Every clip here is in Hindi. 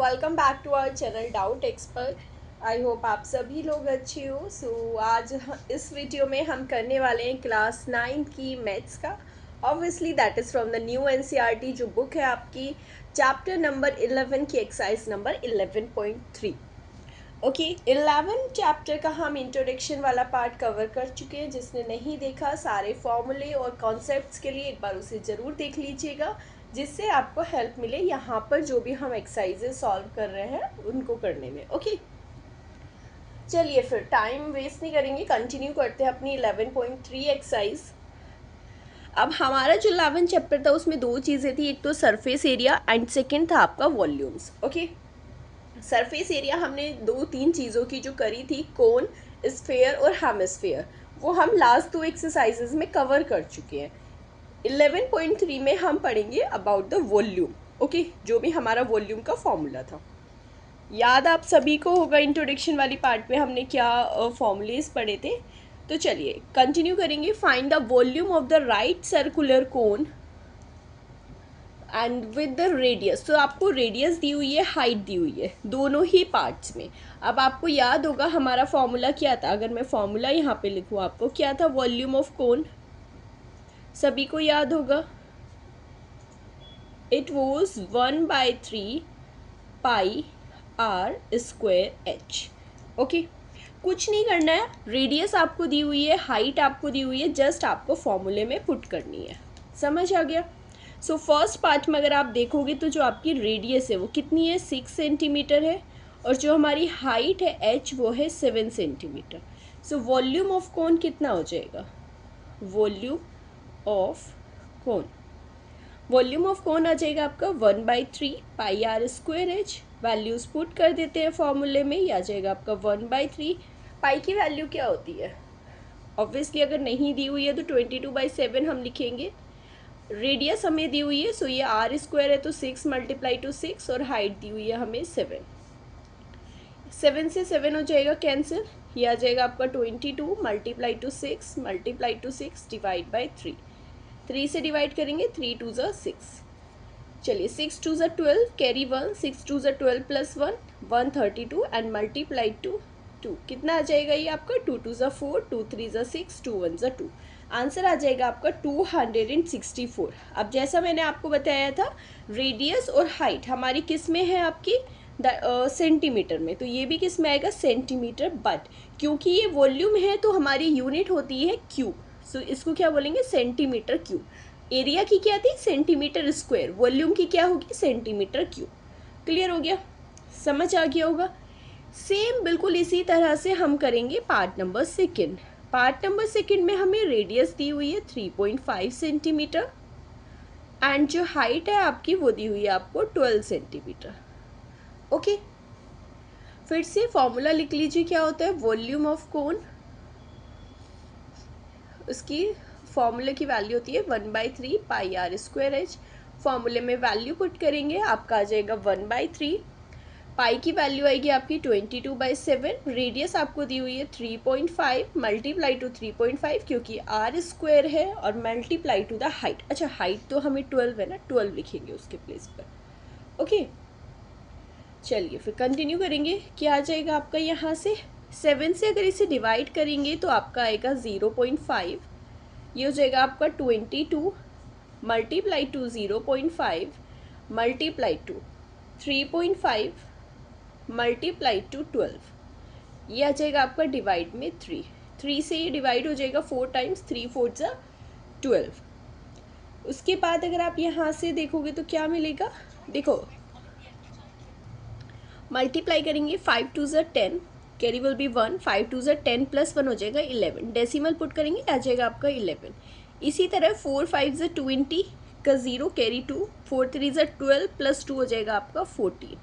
Welcome back to our channel doubt expert. I hope आप सभी लोग अच्छे हो। आज इस वीडियो में हम करने वाले हैं क्लास 9 की मैथ्स का। Obviously that is from the new NCERT जो बुक है आपकी, चैप्टर नंबर 11 की एक्सरसाइज नंबर 11.3। ओके, 11 चैप्टर का हम इंट्रोडक्शन वाला पार्ट कवर कर चुके हैं। जिसने नहीं देखा, सारे फॉर्मूले और कॉन्सेप्ट्स के लिए एक बार उसे ज़रूर देख लीजिएगा, जिससे आपको हेल्प मिले यहाँ पर जो भी हम एक्सरसाइजेस सॉल्व कर रहे हैं उनको करने में। ओके, चलिए फिर टाइम वेस्ट नहीं करेंगे, कंटिन्यू करते हैं अपनी 11.3 एक्सरसाइज। अब हमारा जो 11 चैप्टर था उसमें दो चीज़ें थी, एक तो सरफेस एरिया एंड सेकेंड था आपका वॉल्यूम्स। ओके, सरफेस एरिया हमने दो तीन चीज़ों की जो करी थी, कोन, स्फेयर और हेमिस्फेयर, वो हम लास्ट दो एक्सरसाइजेज में कवर कर चुके हैं। 11.3 में हम पढ़ेंगे अबाउट द वॉल्यूम। ओके, जो भी हमारा वॉल्यूम का फॉर्मूला था, याद आप सभी को होगा इंट्रोडक्शन वाली पार्ट में हमने क्या फॉर्मूलेज पढ़े थे। तो चलिए कंटिन्यू करेंगे। Find the volume of the right circular cone and with the radius. तो आपको रेडियस दी हुई है, हाइट दी हुई है, दोनों ही पार्ट्स में। अब आपको याद होगा हमारा फॉर्मूला क्या था। अगर मैं फॉर्मूला यहाँ पे लिखूँ, आपको क्या था, वॉल्यूम ऑफ कोन, सभी को याद होगा, it was 1/3 pi r square h. Okay, कुछ नहीं करना है, रेडियस आपको दी हुई है, हाइट आपको दी हुई है, जस्ट आपको फॉर्मूले में पुट करनी है। समझ आ गया। सो फर्स्ट पार्ट में अगर आप देखोगे तो जो आपकी रेडियस है वो कितनी है, 6 सेंटीमीटर है, और जो हमारी हाइट है एच वो है 7 centimetre. So volume of cone कितना हो जाएगा, volume of cone, volume of cone आ जाएगा आपका 1/3 pi r square h. Values put कर देते हैं फॉर्मूले में, ये आ जाएगा आपका 1/3। पाई की वैल्यू क्या होती है, ऑब्वियसली अगर नहीं दी हुई है तो 22/7 हम लिखेंगे। रेडियस हमें दी हुई है, सो ये आर स्क्वायर है तो 6 × 6, और हाइट दी हुई है हमें 7। 7 से 7 हो जाएगा कैंसिल, ये आ जाएगा आपका 22 × 6 × 6 डिवाइड बाई 3। 3 से डिवाइड करेंगे, 3 2 ज़ा 6। चलिए 6 2 ज़ा 12, कैरी 1, 6 2 ज़ा 12 प्लस 1 132 एंड मल्टीप्लाई टू 2। कितना आ जाएगा ये आपका, 2 2 ज़ा 4, 2 3 ज़ा 6, 2 1 ज़ा 2। आंसर आ जाएगा आपका 264। अब जैसा मैंने आपको बताया था, रेडियस और हाइट हमारी किस में है आपकी, सेंटीमीटर में, तो ये भी किस में आएगा, सेंटीमीटर। बट क्योंकि ये वॉल्यूम है तो हमारी यूनिट होती है क्यूब, सो इसको क्या बोलेंगे, सेंटीमीटर क्यूब। एरिया की क्या थी, सेंटीमीटर स्क्वायर, वॉल्यूम की क्या होगी, सेंटीमीटर क्यूब। क्लियर हो गया, समझ आ गया होगा। सेम बिल्कुल इसी तरह से हम करेंगे part number second. Part number second में हमें रेडियस दी हुई है 3.5 सेंटीमीटर एंड जो हाइट है आपकी वो दी हुई है आपको 12 सेंटीमीटर। ओके, फिर से फॉर्मूला लिख लीजिए, क्या होता है, वॉल्यूम ऑफ कोन, उसकी फॉर्मूले की वैल्यू होती है 1/3 पाई आर स्क्वायर एच। फॉर्मूले में वैल्यू पुट करेंगे, आपका आ जाएगा 1/3। पाई की वैल्यू आएगी आपकी 22/7। रेडियस आपको दी हुई है 3.5 मल्टीप्लाई टू 3.5, क्योंकि आर स्क्वायर है, और मल्टीप्लाई टू द हाइट। अच्छा, हाइट तो हमें 12 है ना, 12 लिखेंगे उसके प्लेस पर। ओके, चलिए फिर कंटिन्यू करेंगे। क्या आ जाएगा आपका, यहाँ से 7 से अगर इसे डिवाइड करेंगे तो आपका आएगा 0.5। ये हो जाएगा आपका 22 multiply two 0.5 multiply two 3.5 multiply two 12। ये आ जाएगा आपका डिवाइड में 3। 3 से ये डिवाइड हो जाएगा 4 टाइम्स, 3 4 ज़ा 12। उसके बाद अगर आप यहाँ से देखोगे तो क्या मिलेगा, देखो मल्टीप्लाई करेंगे, 5 2 ज़ा 10, कैरी विल बी 1, 5 2 ज़ा 10 प्लस 1 हो जाएगा 11। डेसिमल पुट करेंगे, आ जाएगा आपका 11। इसी तरह 4 5 ज़ा 20 का 0, कैरी 2, 4 3 ज़ा 12 प्लस 2 हो जाएगा आपका 14।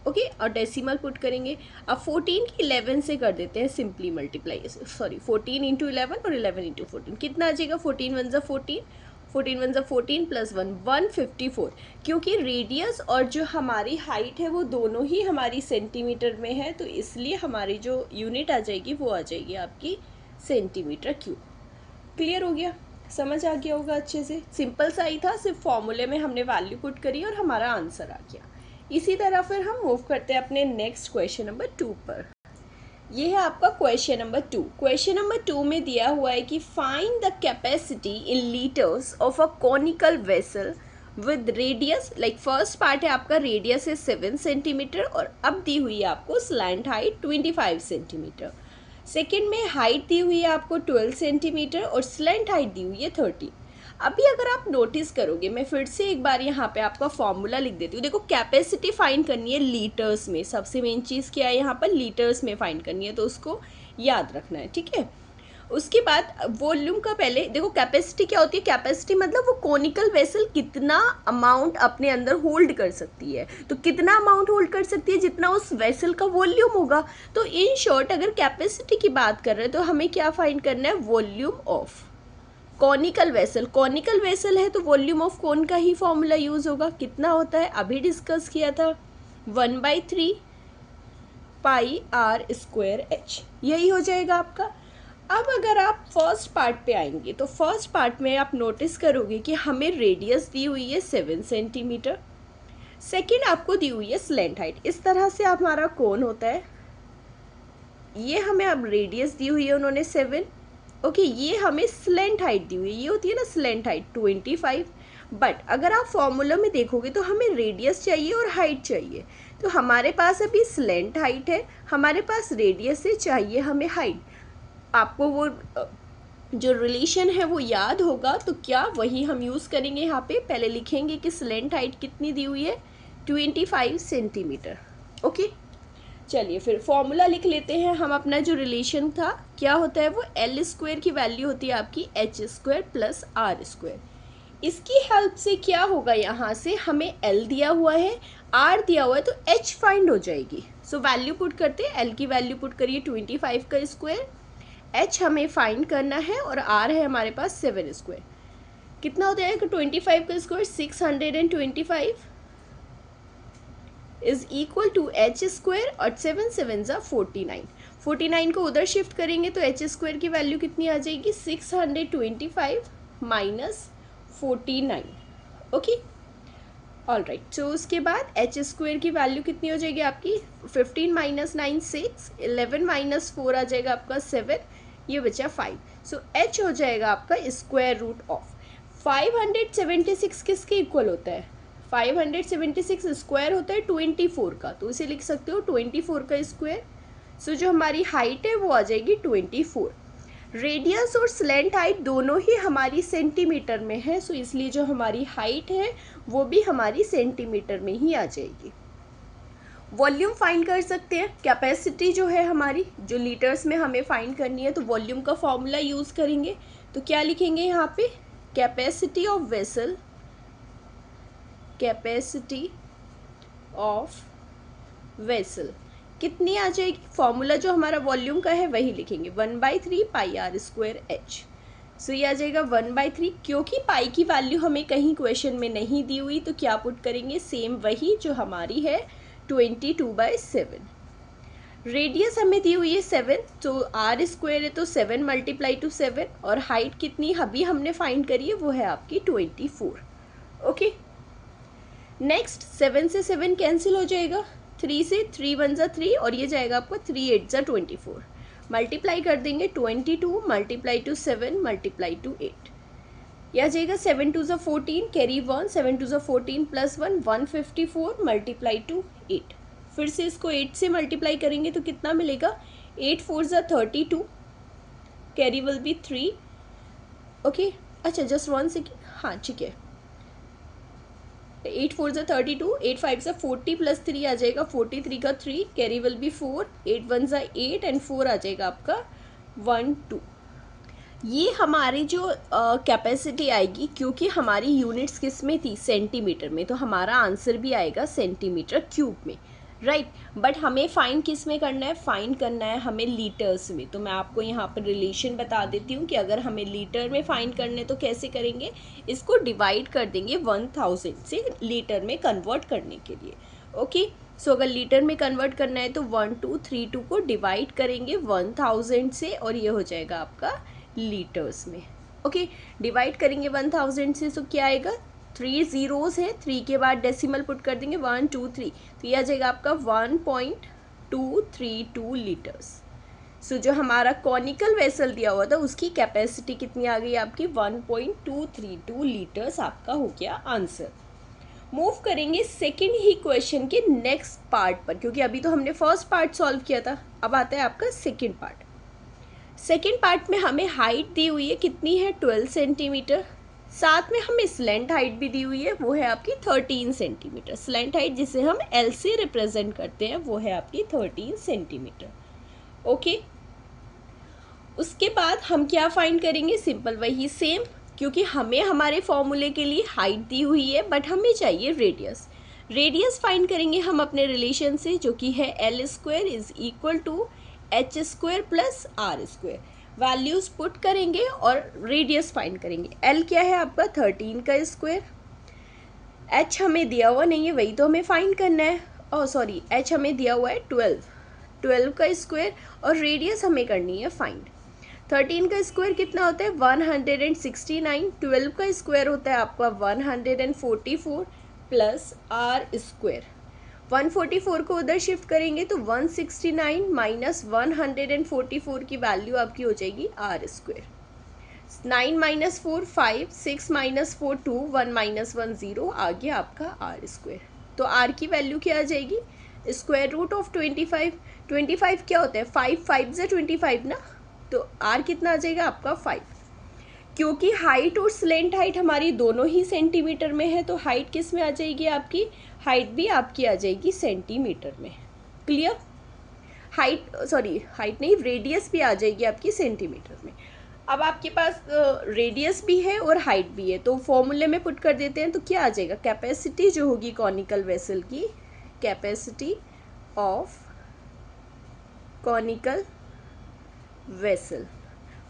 ओके, और डेसिमल पुट करेंगे। अब 14 की 11 से कर देते हैं सिंपली मल्टीप्लाई, सॉरी 14 इंटू 11 और 11 इंटू 14, कितना आ जाएगा, 14 1 ज़ा 14, 14 1 ज़ा 14 प्लस 1 154। क्योंकि रेडियस और जो हमारी हाइट है वो दोनों ही हमारी सेंटीमीटर में है, तो इसलिए हमारी जो यूनिट आ जाएगी वो आ जाएगी आपकी सेंटीमीटर क्यूब। क्लियर हो गया, समझ आ गया होगा अच्छे से। सिंपल सा ही था, सिर्फ फॉर्मूले में हमने वैल्यू पुट करी और हमारा आंसर आ गया। इसी तरह फिर हम मूव करते हैं अपने नेक्स्ट क्वेश्चन नंबर 2 पर। ये है आपका क्वेश्चन नंबर 2। क्वेश्चन नंबर 2 में दिया हुआ है कि find the capacity in litres of a conical vessel with radius, like first part है आपका रेडियस है 7 सेंटीमीटर और अब दी हुई है आपको स्लैंट हाइट 25 सेंटीमीटर। सेकेंड में हाइट दी हुई है आपको 12 सेंटीमीटर और स्लैंट हाइट दी हुई है 30। अभी अगर आप नोटिस करोगे, मैं फिर से एक बार यहाँ पे आपका फॉर्मूला लिख देती हूँ। देखो कैपेसिटी फाइंड करनी है लीटर्स में, सबसे मेन चीज़ क्या है यहाँ पर, लीटर्स में फाइंड करनी है, तो उसको याद रखना है, ठीक है। उसके बाद वॉल्यूम का पहले देखो कैपेसिटी क्या होती है, कैपेसिटी मतलब वो कॉनिकल वेसल कितना अमाउंट अपने अंदर होल्ड कर सकती है, तो कितना अमाउंट होल्ड कर सकती है जितना उस वेसल का वॉल्यूम होगा। तो इन शॉर्ट अगर कैपेसिटी की बात कर रहे हैं तो हमें क्या फाइंड करना है, volume of conical vessel. Conical vessel है तो वॉल्यूम ऑफ कॉन का ही फॉर्मूला यूज होगा, कितना होता है अभी डिस्कस किया था, 1/3 पाई आर स्क्वायर एच, यही हो जाएगा आपका। अब अगर आप फर्स्ट पार्ट पे आएंगे तो फर्स्ट पार्ट में आप नोटिस करोगे कि हमें रेडियस दी हुई है 7 सेंटीमीटर, सेकेंड आपको दी हुई है स्लैंट हाइट। इस तरह से हमारा कौन होता है, ये हमें अब रेडियस दी हुई है उन्होंने 7, ओके ये हमें स्लैंट हाइट दी हुई है, ये होती है ना स्लैंट हाइट 25। बट अगर आप फॉर्मूला में देखोगे तो हमें रेडियस चाहिए और हाइट चाहिए, तो हमारे पास अभी स्लैंट हाइट है, हमारे पास रेडियस से चाहिए हमें हाइट। आपको वो जो रिलेशन है वो याद होगा, तो क्या वही हम यूज़ करेंगे यहाँ पे। पहले लिखेंगे कि स्लैंट हाइट कितनी दी हुई है, 25 सेंटीमीटर, ओके। चलिए फिर फॉर्मूला लिख लेते हैं हम। अपना जो रिलेशन था क्या होता है, वो एल स्क्वायर की वैल्यू होती है आपकी h square plus r square. इसकी हेल्प से क्या होगा, यहाँ से हमें एल दिया हुआ है, आर दिया हुआ है, तो एच फाइंड हो जाएगी। सो वैल्यू पुट करते हैं, एल की वैल्यू पुट करिए 25 का स्क्वायर, एच हमें फाइंड करना है और आर है हमारे पास 7 स्क्वायर। कितना हो जाएगा 25 का square, 625 is equal to h square और 7 7 ज़ा 49। 49 को उधर शिफ्ट करेंगे तो एच स्क्वायर की वैल्यू कितनी आ जाएगी, 625 माइनस 49, ओके ऑल राइट। सो उसके बाद एच स्क्वायर की वैल्यू कितनी हो जाएगी आपकी, 15 माइनस 9 6, 11 माइनस 4 आ जाएगा आपका 7, ये बचा 5। सो एच हो जाएगा आपका स्क्वायर रूट ऑफ 576 किसके इक्वल होता है, 576 स्क्वायर होता है 24 का, तो इसे लिख सकते हो 24 का स्क्वायर। सो जो हमारी हाइट है वो आ जाएगी 24। रेडियस और स्लैंट हाइट दोनों ही हमारी सेंटीमीटर में है, सो इसलिए जो हमारी हाइट है वो भी हमारी सेंटीमीटर में ही आ जाएगी। वॉल्यूम फाइंड कर सकते हैं, कैपेसिटी जो है हमारी जो लीटर्स में हमें फाइंड करनी है, तो वॉल्यूम का फॉर्मूला यूज़ करेंगे। तो क्या लिखेंगे यहाँ पे, capacity of vessel, capacity of vessel कितनी आ जाएगी, फॉर्मूला जो हमारा वॉल्यूम का है वही लिखेंगे, 1/3 पाई आर स्क्वायर एच। सो ये आ जाएगा 1/3, क्योंकि पाई की वैल्यू हमें कहीं क्वेश्चन में नहीं दी हुई तो क्या पुट करेंगे, सेम वही जो हमारी है 22/7। रेडियस हमें दी हुई है 7, तो आर स्क्वायर है तो 7 मल्टीप्लाई टू 7, और हाइट कितनी अभी हमने फाइंड करी है वो है आपकी 24, ओके। नेक्स्ट 7 से 7 कैंसिल हो जाएगा, 3 से 3 1 ज़ा 3 और ये जाएगा आपका 3 8 ज़ा 24, मल्टीप्लाई कर देंगे 22 मल्टीप्लाई टू 7 मल्टीप्लाई टू 8, यह आ जाएगा 7 2 ज़ा 14 कैरी 1, 7 2 ज़ा 14 प्लस 1 154 मल्टीप्लाई टू 8। फिर से इसको 8 से मल्टीप्लाई करेंगे तो कितना मिलेगा, 8 4 ज़ा 32 कैरी विल बी 3, ओके। अच्छा जस्ट 1 सेकेंड, हाँ ठीक है, 8 4 ज़ा 32, 8 5 ज़ा 40 प्लस 3 आ जाएगा 43 का 3, कैरी विल बी 4, 8 1 ज़ा 8 एंड 4 आ जाएगा आपका 1 2। ये हमारी जो कैपेसिटी आएगी, क्योंकि हमारी यूनिट्स किस में थी, सेंटीमीटर में, तो हमारा आंसर भी आएगा सेंटीमीटर क्यूब में, राइट। बट हमें फाइंड किस में करना है, फाइंड करना है हमें लीटर्स में। तो मैं आपको यहाँ पर रिलेशन बता देती हूँ कि अगर हमें लीटर में फाइंड करने तो कैसे करेंगे, इसको डिवाइड कर देंगे 1000 से लीटर में कन्वर्ट करने के लिए, ओके। सो अगर लीटर में कन्वर्ट करना है तो 1232 को डिवाइड करेंगे 1000 से और ये हो जाएगा आपका लीटर्स में, ओके। डिवाइड करेंगे 1000 से, तो क्या आएगा 3 ज़ीरोज़ हैं, 3 के बाद डेसिमल पुट कर देंगे 1 2 3, तो ये आ जाएगा आपका 1.232 लीटर्स। सो जो हमारा कॉनिकल वेसल दिया हुआ था उसकी कैपेसिटी कितनी आ गई आपकी 1.232 लीटर्स आपका हो गया आंसर। मूव करेंगे सेकंड ही क्वेश्चन के नेक्स्ट पार्ट पर, क्योंकि अभी तो हमने फर्स्ट पार्ट सॉल्व किया था, अब आता है आपका सेकंड पार्ट। सेकंड पार्ट में हमें हाइट दी हुई है, कितनी है 12 सेंटीमीटर, साथ में हमें स्लेंट हाइट भी दी हुई है, वो है आपकी 13 सेंटीमीटर। स्लेंट हाइट जिसे हम एल से रिप्रेजेंट करते हैं वो है आपकी 13 सेंटीमीटर। ओके, उसके बाद हम क्या फाइंड करेंगे, सिंपल वही सेम, क्योंकि हमें हमारे फॉर्मूले के लिए हाइट दी हुई है बट हमें चाहिए रेडियस। रेडियस फाइंड करेंगे हम अपने रिलेशन से, जो कि है l square is equal to h square plus r square. Values put करेंगे और रेडियस फाइंड करेंगे। एल क्या है आपका 13 का स्क्वायर, एच हमें दिया हुआ नहीं है, वही तो हमें फाइंड करना है। ओह सॉरी, एच हमें दिया हुआ है 12 का स्क्वायर, और रेडियस हमें करनी है फाइंड। 13 का स्क्वायर कितना होता है 169, 12 का स्क्वायर होता है आपका 144 प्लस आर स्क्वायर। 144 को उधर शिफ्ट करेंगे तो 169 माइनस 144 की वैल्यू आपकी हो जाएगी r square. 9 minus 4 5, 6 minus 4 2, 1 minus 1 0, आ गया आपका आर स्क्वायर। तो आर की वैल्यू क्या आ जाएगी, स्क्वायर रूट ऑफ 25। 25 क्या होता है 5 5 से 25 ना, तो आर कितना आ जाएगा आपका 5। क्योंकि हाइट और स्लेंट हाइट हमारी दोनों ही सेंटीमीटर में है, तो हाइट किस में आ जाएगी आपकी, हाइट भी आपकी आ जाएगी सेंटीमीटर में। क्लियर, हाइट नहीं, रेडियस भी आ जाएगी आपकी सेंटीमीटर में। अब आपके पास रेडियस भी है और हाइट भी है, तो फॉर्मूले में पुट कर देते हैं, तो क्या आ जाएगा, कैपेसिटी जो होगी कॉनिकल वेसल की, capacity of conical vessel,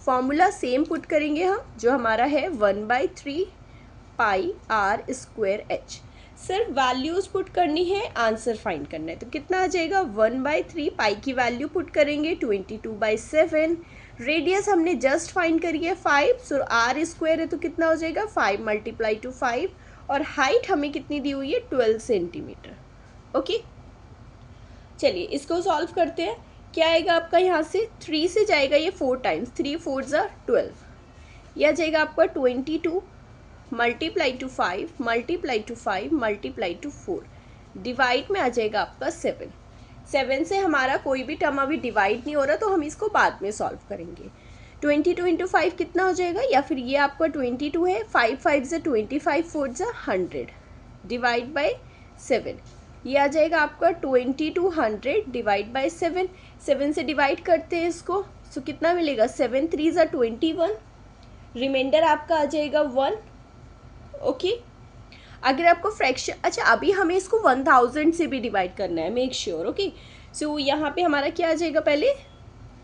formula same put करेंगे हम, जो हमारा है 1/3 पाई आर स्क्वायर एच। सिर्फ वैल्यूज पुट करनी है, आंसर फाइंड करना है, तो कितना आ जाएगा 1/3 पाई की वैल्यू पुट करेंगे 22/7। रेडियस हमने जस्ट फाइंड करी है 5, सो आर स्क्वायर है तो कितना हो जाएगा 5 मल्टीप्लाई टू 5, और हाइट हमें कितनी दी हुई है 12 सेंटीमीटर। ओके, चलिए इसको सॉल्व करते हैं। क्या आएगा आपका, यहाँ से 3 से जाएगा ये 4 टाइम्स, 3 4 ज़ा 12, यह आ जाएगा आपका 22 multiply to 5 multiply to 5 multiply two 4, divide में आ जाएगा आपका 7। 7 से हमारा कोई भी टर्म अभी डिवाइड नहीं हो रहा, तो हम इसको बाद में सॉल्व करेंगे। 22 इंटू 5 कितना हो जाएगा, या फिर ये आपका 22 है, 5 5 ज़ा 25, 4 ज़ा 100, डिवाइड बाई 7, ये आ जाएगा आपका 2200 डिवाइड बाई 7। 7 से डिवाइड करते हैं इसको, सो कितना मिलेगा 7 3 ज़ा 21, रिमाइंडर आपका आ जाएगा 1। ओके, अगर आपको फ्रैक्शन, अच्छा अभी हमें इसको 1000 से भी डिवाइड करना है, मेक श्योर। ओके, सो यहाँ पे हमारा क्या आ जाएगा पहले,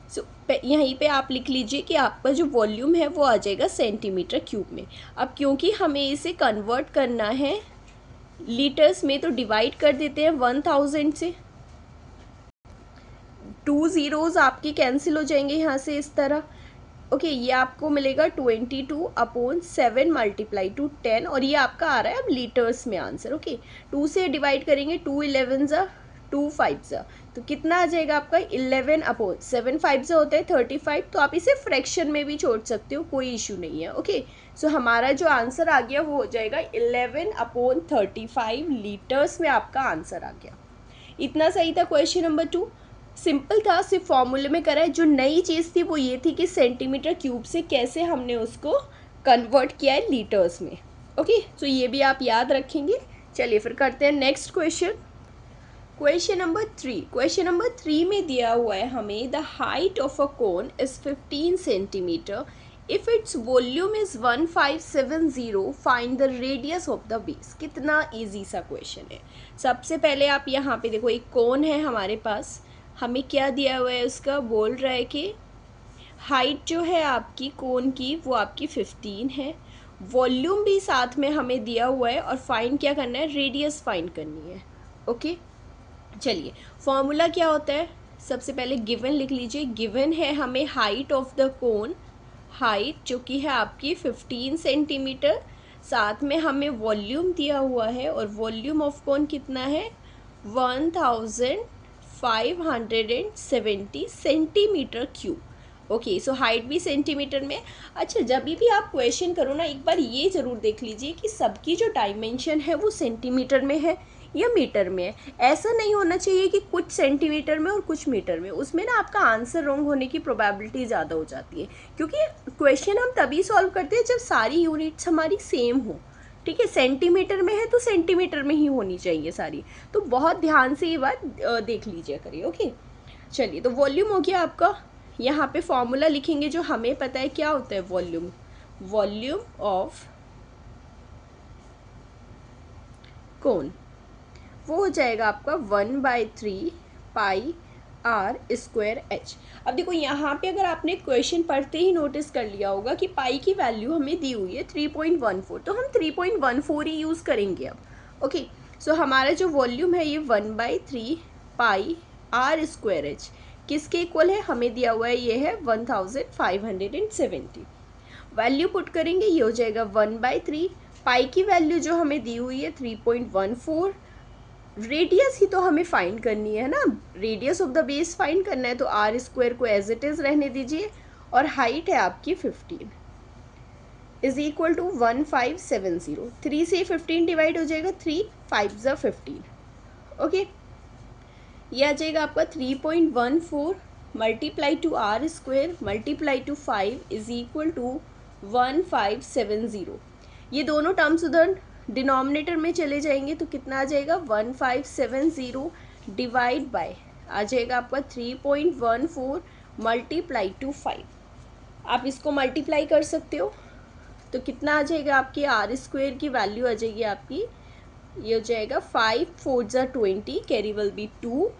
सो यहीं पे आप लिख लीजिए कि आपका जो वॉल्यूम है वो आ जाएगा सेंटीमीटर क्यूब में। अब क्योंकि हमें इसे कन्वर्ट करना है लीटर्स में, तो डिवाइड कर देते हैं 1000 से, 2 ज़ीरोज़ आपकी कैंसिल हो जाएंगे यहाँ से इस तरह। ओके, ये आपको मिलेगा 22/7 मल्टीप्लाई टू 10, और ये आपका आ रहा है अब लीटर्स में आंसर। ओके, 2 से डिवाइड करेंगे, 2 11 ज़ा 2 5 ज़ा, तो कितना आ जाएगा आपका 11/7, 5 ज़ा होता है 35, तो आप इसे फ्रैक्शन में भी छोड़ सकते हो, कोई इशू नहीं है। ओके, सो हमारा जो आंसर आ गया वो हो जाएगा 11/35 लीटर्स में आपका आंसर आ गया। इतना सही था क्वेश्चन नंबर 2, सिंपल था, सिर्फ फॉर्मूले में करा है। जो नई चीज़ थी वो ये थी कि सेंटीमीटर क्यूब से कैसे हमने उसको कन्वर्ट किया है लीटर्स में। ओके, सो ये भी आप याद रखेंगे। चलिए फिर करते हैं next question, question number 3। Question number 3 में दिया हुआ है हमें, the height of a cone is 15 centimetre, if its volume is 1570, find the radius of the base. कितना ईजी सा क्वेश्चन है। सबसे पहले आप यहाँ पे देखो, एक कोन है हमारे पास, हमें क्या दिया हुआ है, उसका बोल रहा है कि हाइट जो है आपकी कोन की वो आपकी 15 है, वॉल्यूम भी साथ में हमें दिया हुआ है, और फाइंड क्या करना है, रेडियस फाइंड करनी है। ओके, चलिए फॉर्मूला क्या होता है, सबसे पहले गिवन लिख लीजिए। गिवन है हमें height of the cone, height जो कि है आपकी 15 सेंटीमीटर, साथ में हमें वॉल्यूम दिया हुआ है और वॉल्यूम ऑफ कोन कितना है 1570 centimetre cube. Okay, so height भी सेंटीमीटर में। अच्छा, जब भी आप क्वेश्चन करो ना, एक बार ये ज़रूर देख लीजिए कि सबकी जो डायमेंशन है वो सेंटीमीटर में है या मीटर में है। ऐसा नहीं होना चाहिए कि कुछ सेंटीमीटर में और कुछ मीटर में, उसमें ना आपका आंसर रॉन्ग होने की प्रोबेबिलिटी ज़्यादा हो जाती है, क्योंकि क्वेश्चन हम तभी सॉल्व करते हैं जब सारी यूनिट्स हमारी सेम हो। ठीक है, सेंटीमीटर में है तो सेंटीमीटर में ही होनी चाहिए सारी। तो बहुत ध्यान से ये बात देख लीजिए करिए। ओके, चलिए, तो वॉल्यूम हो गया आपका। यहाँ पे फॉर्मूला लिखेंगे जो हमें पता है क्या होता है वॉल्यूम। वॉल्यूम ऑफ कोन वो हो जाएगा आपका 1/3 पाई आर स्क्वायर एच। अब देखो यहाँ पे अगर आपने क्वेश्चन पढ़ते ही नोटिस कर लिया होगा कि पाई की वैल्यू हमें दी हुई है 3.14, तो हम 3.14 ही यूज़ करेंगे अब। ओके, सो हमारा जो वॉल्यूम है ये 1/3 पाई आर स्क्वायर एच किसके इक्वल है, हमें दिया हुआ है ये है 1570। वैल्यू पुट करेंगे, ये हो जाएगा 1/3 पाई की वैल्यू जो हमें दी हुई है 3.14। रेडियस ही तो हमें फाइंड करनी है ना, radius of the base find करना है, तो आर स्क्वायर को एज इट इज़ रहने दीजिए। और हाइट है आपकी 15 इज इक्वल टू 1570। 3 से 15 डिवाइड हो जाएगा, 3 5 ज़ा 15। ओके, ये आ जाएगा आपका 3.14 multiply to r square multiply to 5 is equal to 1570। ये दोनों टर्म्स उधर डिनोमिनेटर में चले जाएंगे तो कितना आ जाएगा 1570 डिवाइड बाय आ जाएगा आपका 3.14 मल्टीप्लाई टू 5। आप इसको मल्टीप्लाई कर सकते हो तो कितना आ जाएगा आपकी आर स्क्वायर की वैल्यू आ जाएगी आपकी, ये हो जाएगा 5 4 ज़ा 20 कैरी विल बी 2,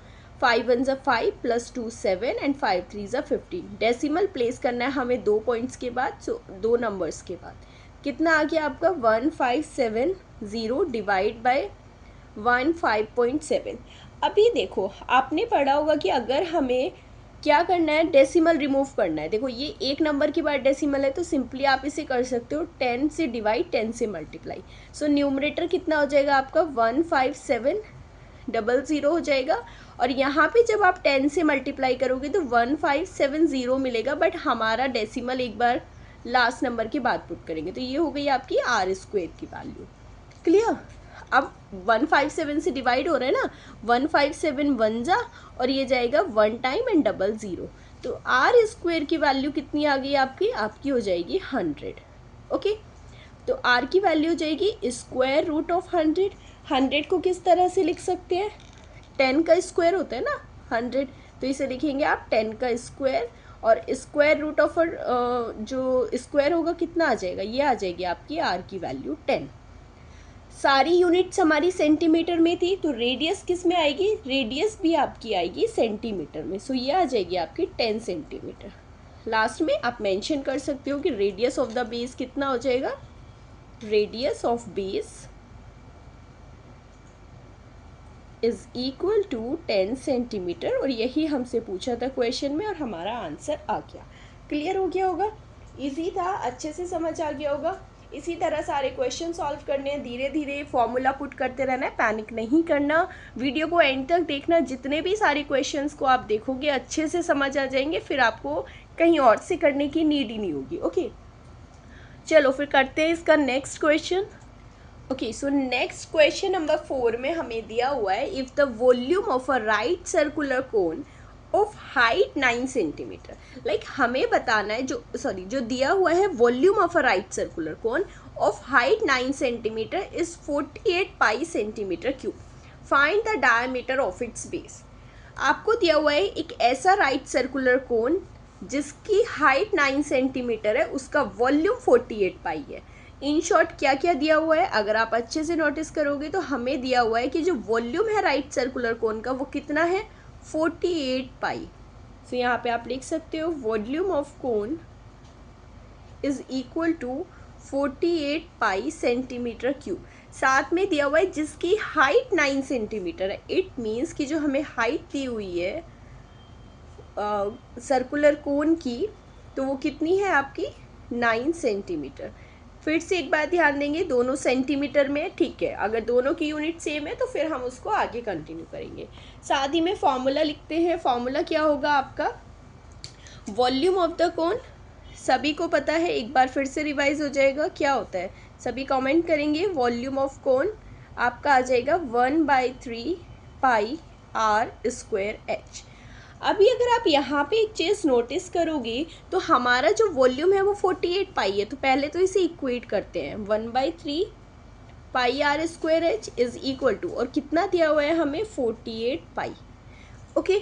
5 1 ज़ा 5 प्लस 2 7 एंड 5 3 ज़ा 15। डेसिमल प्लेस करना है हमें 2 पॉइंट्स के बाद, सो 2 नंबर्स के बाद। कितना आ गया आपका 1570 डिवाइड बाय 15.7। अभी देखो आपने पढ़ा होगा कि अगर हमें क्या करना है, डेसिमल रिमूव करना है। देखो ये एक नंबर के बाद डेसिमल है तो सिंपली आप इसे कर सकते हो 10 से डिवाइड 10 से मल्टीप्लाई। सो न्यूमरेटर कितना हो जाएगा आपका 15700 हो जाएगा, और यहाँ पे जब आप 10 से मल्टीप्लाई करोगे तो 1570 मिलेगा, बट हमारा डेसिमल एक बार लास्ट नंबर के बाद पुट करेंगे, तो ये हो गई आपकी आर स्क्वायर की वैल्यू। क्लियर? अब 157 से डिवाइड हो रहा है ना, 157 1 जा और ये जाएगा 1 टाइम एंड 00, तो आर स्क्वायर की वैल्यू कितनी आ गई आपकी हो जाएगी 100। ओके, तो आर की वैल्यू हो जाएगी स्क्वायर रूट ऑफ 100। 100 को किस तरह से लिख सकते हैं, 10 का स्क्वायर होता है ना 100, तो इसे लिखेंगे आप 10 का स्क्वायर, और स्क्वायर रूट ऑफ जो स्क्वायर होगा कितना आ जाएगा, ये आ जाएगी आपकी आर की वैल्यू 10। सारी यूनिट्स हमारी सेंटीमीटर में थी तो रेडियस किस में आएगी, रेडियस भी आपकी आएगी सेंटीमीटर में, सो ये आ जाएगी आपकी 10 सेंटीमीटर। लास्ट में आप मेंशन कर सकते हो कि रेडियस ऑफ द बेस कितना हो जाएगा, radius of base is equal to 10 centimetre, और यही हमसे पूछा था क्वेश्चन में और हमारा आंसर आ गया। क्लियर हो गया होगा, इजी था, अच्छे से समझ आ गया होगा। इसी तरह सारे क्वेश्चन सॉल्व करने हैं, धीरे धीरे फॉर्मूला पुट करते रहना है, पैनिक नहीं करना। वीडियो को एंड तक देखना, जितने भी सारे क्वेश्चंस को आप देखोगे अच्छे से समझ आ जाएंगे, फिर आपको कहीं और से करने की नीड ही नहीं होगी। ओके, चलो फिर करते हैं इसका next question. Okay, so next question number 4 में हमें दिया हुआ है, if the volume of a right circular cone of height 9 centimetre. Like हमें बताना है जो दिया हुआ है volume of a right circular cone of height 9 centimetre is 48 pi centimetre cube, find the diameter of its base. आपको दिया हुआ है एक ऐसा राइट सर्कुलर कोन जिसकी हाइट 9 सेंटीमीटर है, उसका वॉल्यूम 48 पाई है। इन शॉर्ट क्या क्या दिया हुआ है, अगर आप अच्छे से नोटिस करोगे तो हमें दिया हुआ है कि जो वॉल्यूम है राइट सर्कुलर कोन का वो कितना है 48 पाई। सो यहाँ पे आप लिख सकते हो volume of cone is equal to 48 pi centimetre cube. साथ में दिया हुआ है जिसकी हाइट 9 सेंटीमीटर है। इट मीन्स कि जो हमें हाइट दी हुई है सर्कुलर कोन की, तो वो कितनी है आपकी 9 सेंटीमीटर। फिर से एक बार ध्यान देंगे, दोनों सेंटीमीटर में, ठीक है। अगर दोनों की यूनिट सेम है तो फिर हम उसको आगे कंटिन्यू करेंगे। साथ ही में फॉर्मूला लिखते हैं। फॉर्मूला क्या होगा आपका, वॉल्यूम ऑफ द कोन, सभी को पता है, एक बार फिर से रिवाइज हो जाएगा। क्या होता है, सभी कमेंट करेंगे। वॉल्यूम ऑफ कोन आपका आ जाएगा 1/3 पाई आर स्क्वायर एच। अभी अगर आप यहाँ पे एक चीज़ नोटिस करोगे तो हमारा जो वॉल्यूम है वो 48 पाई है, तो पहले तो इसे इक्वेट करते हैं। 1/3 pi r square h is equal to, और कितना दिया हुआ है हमें, 48 पाई। ओके,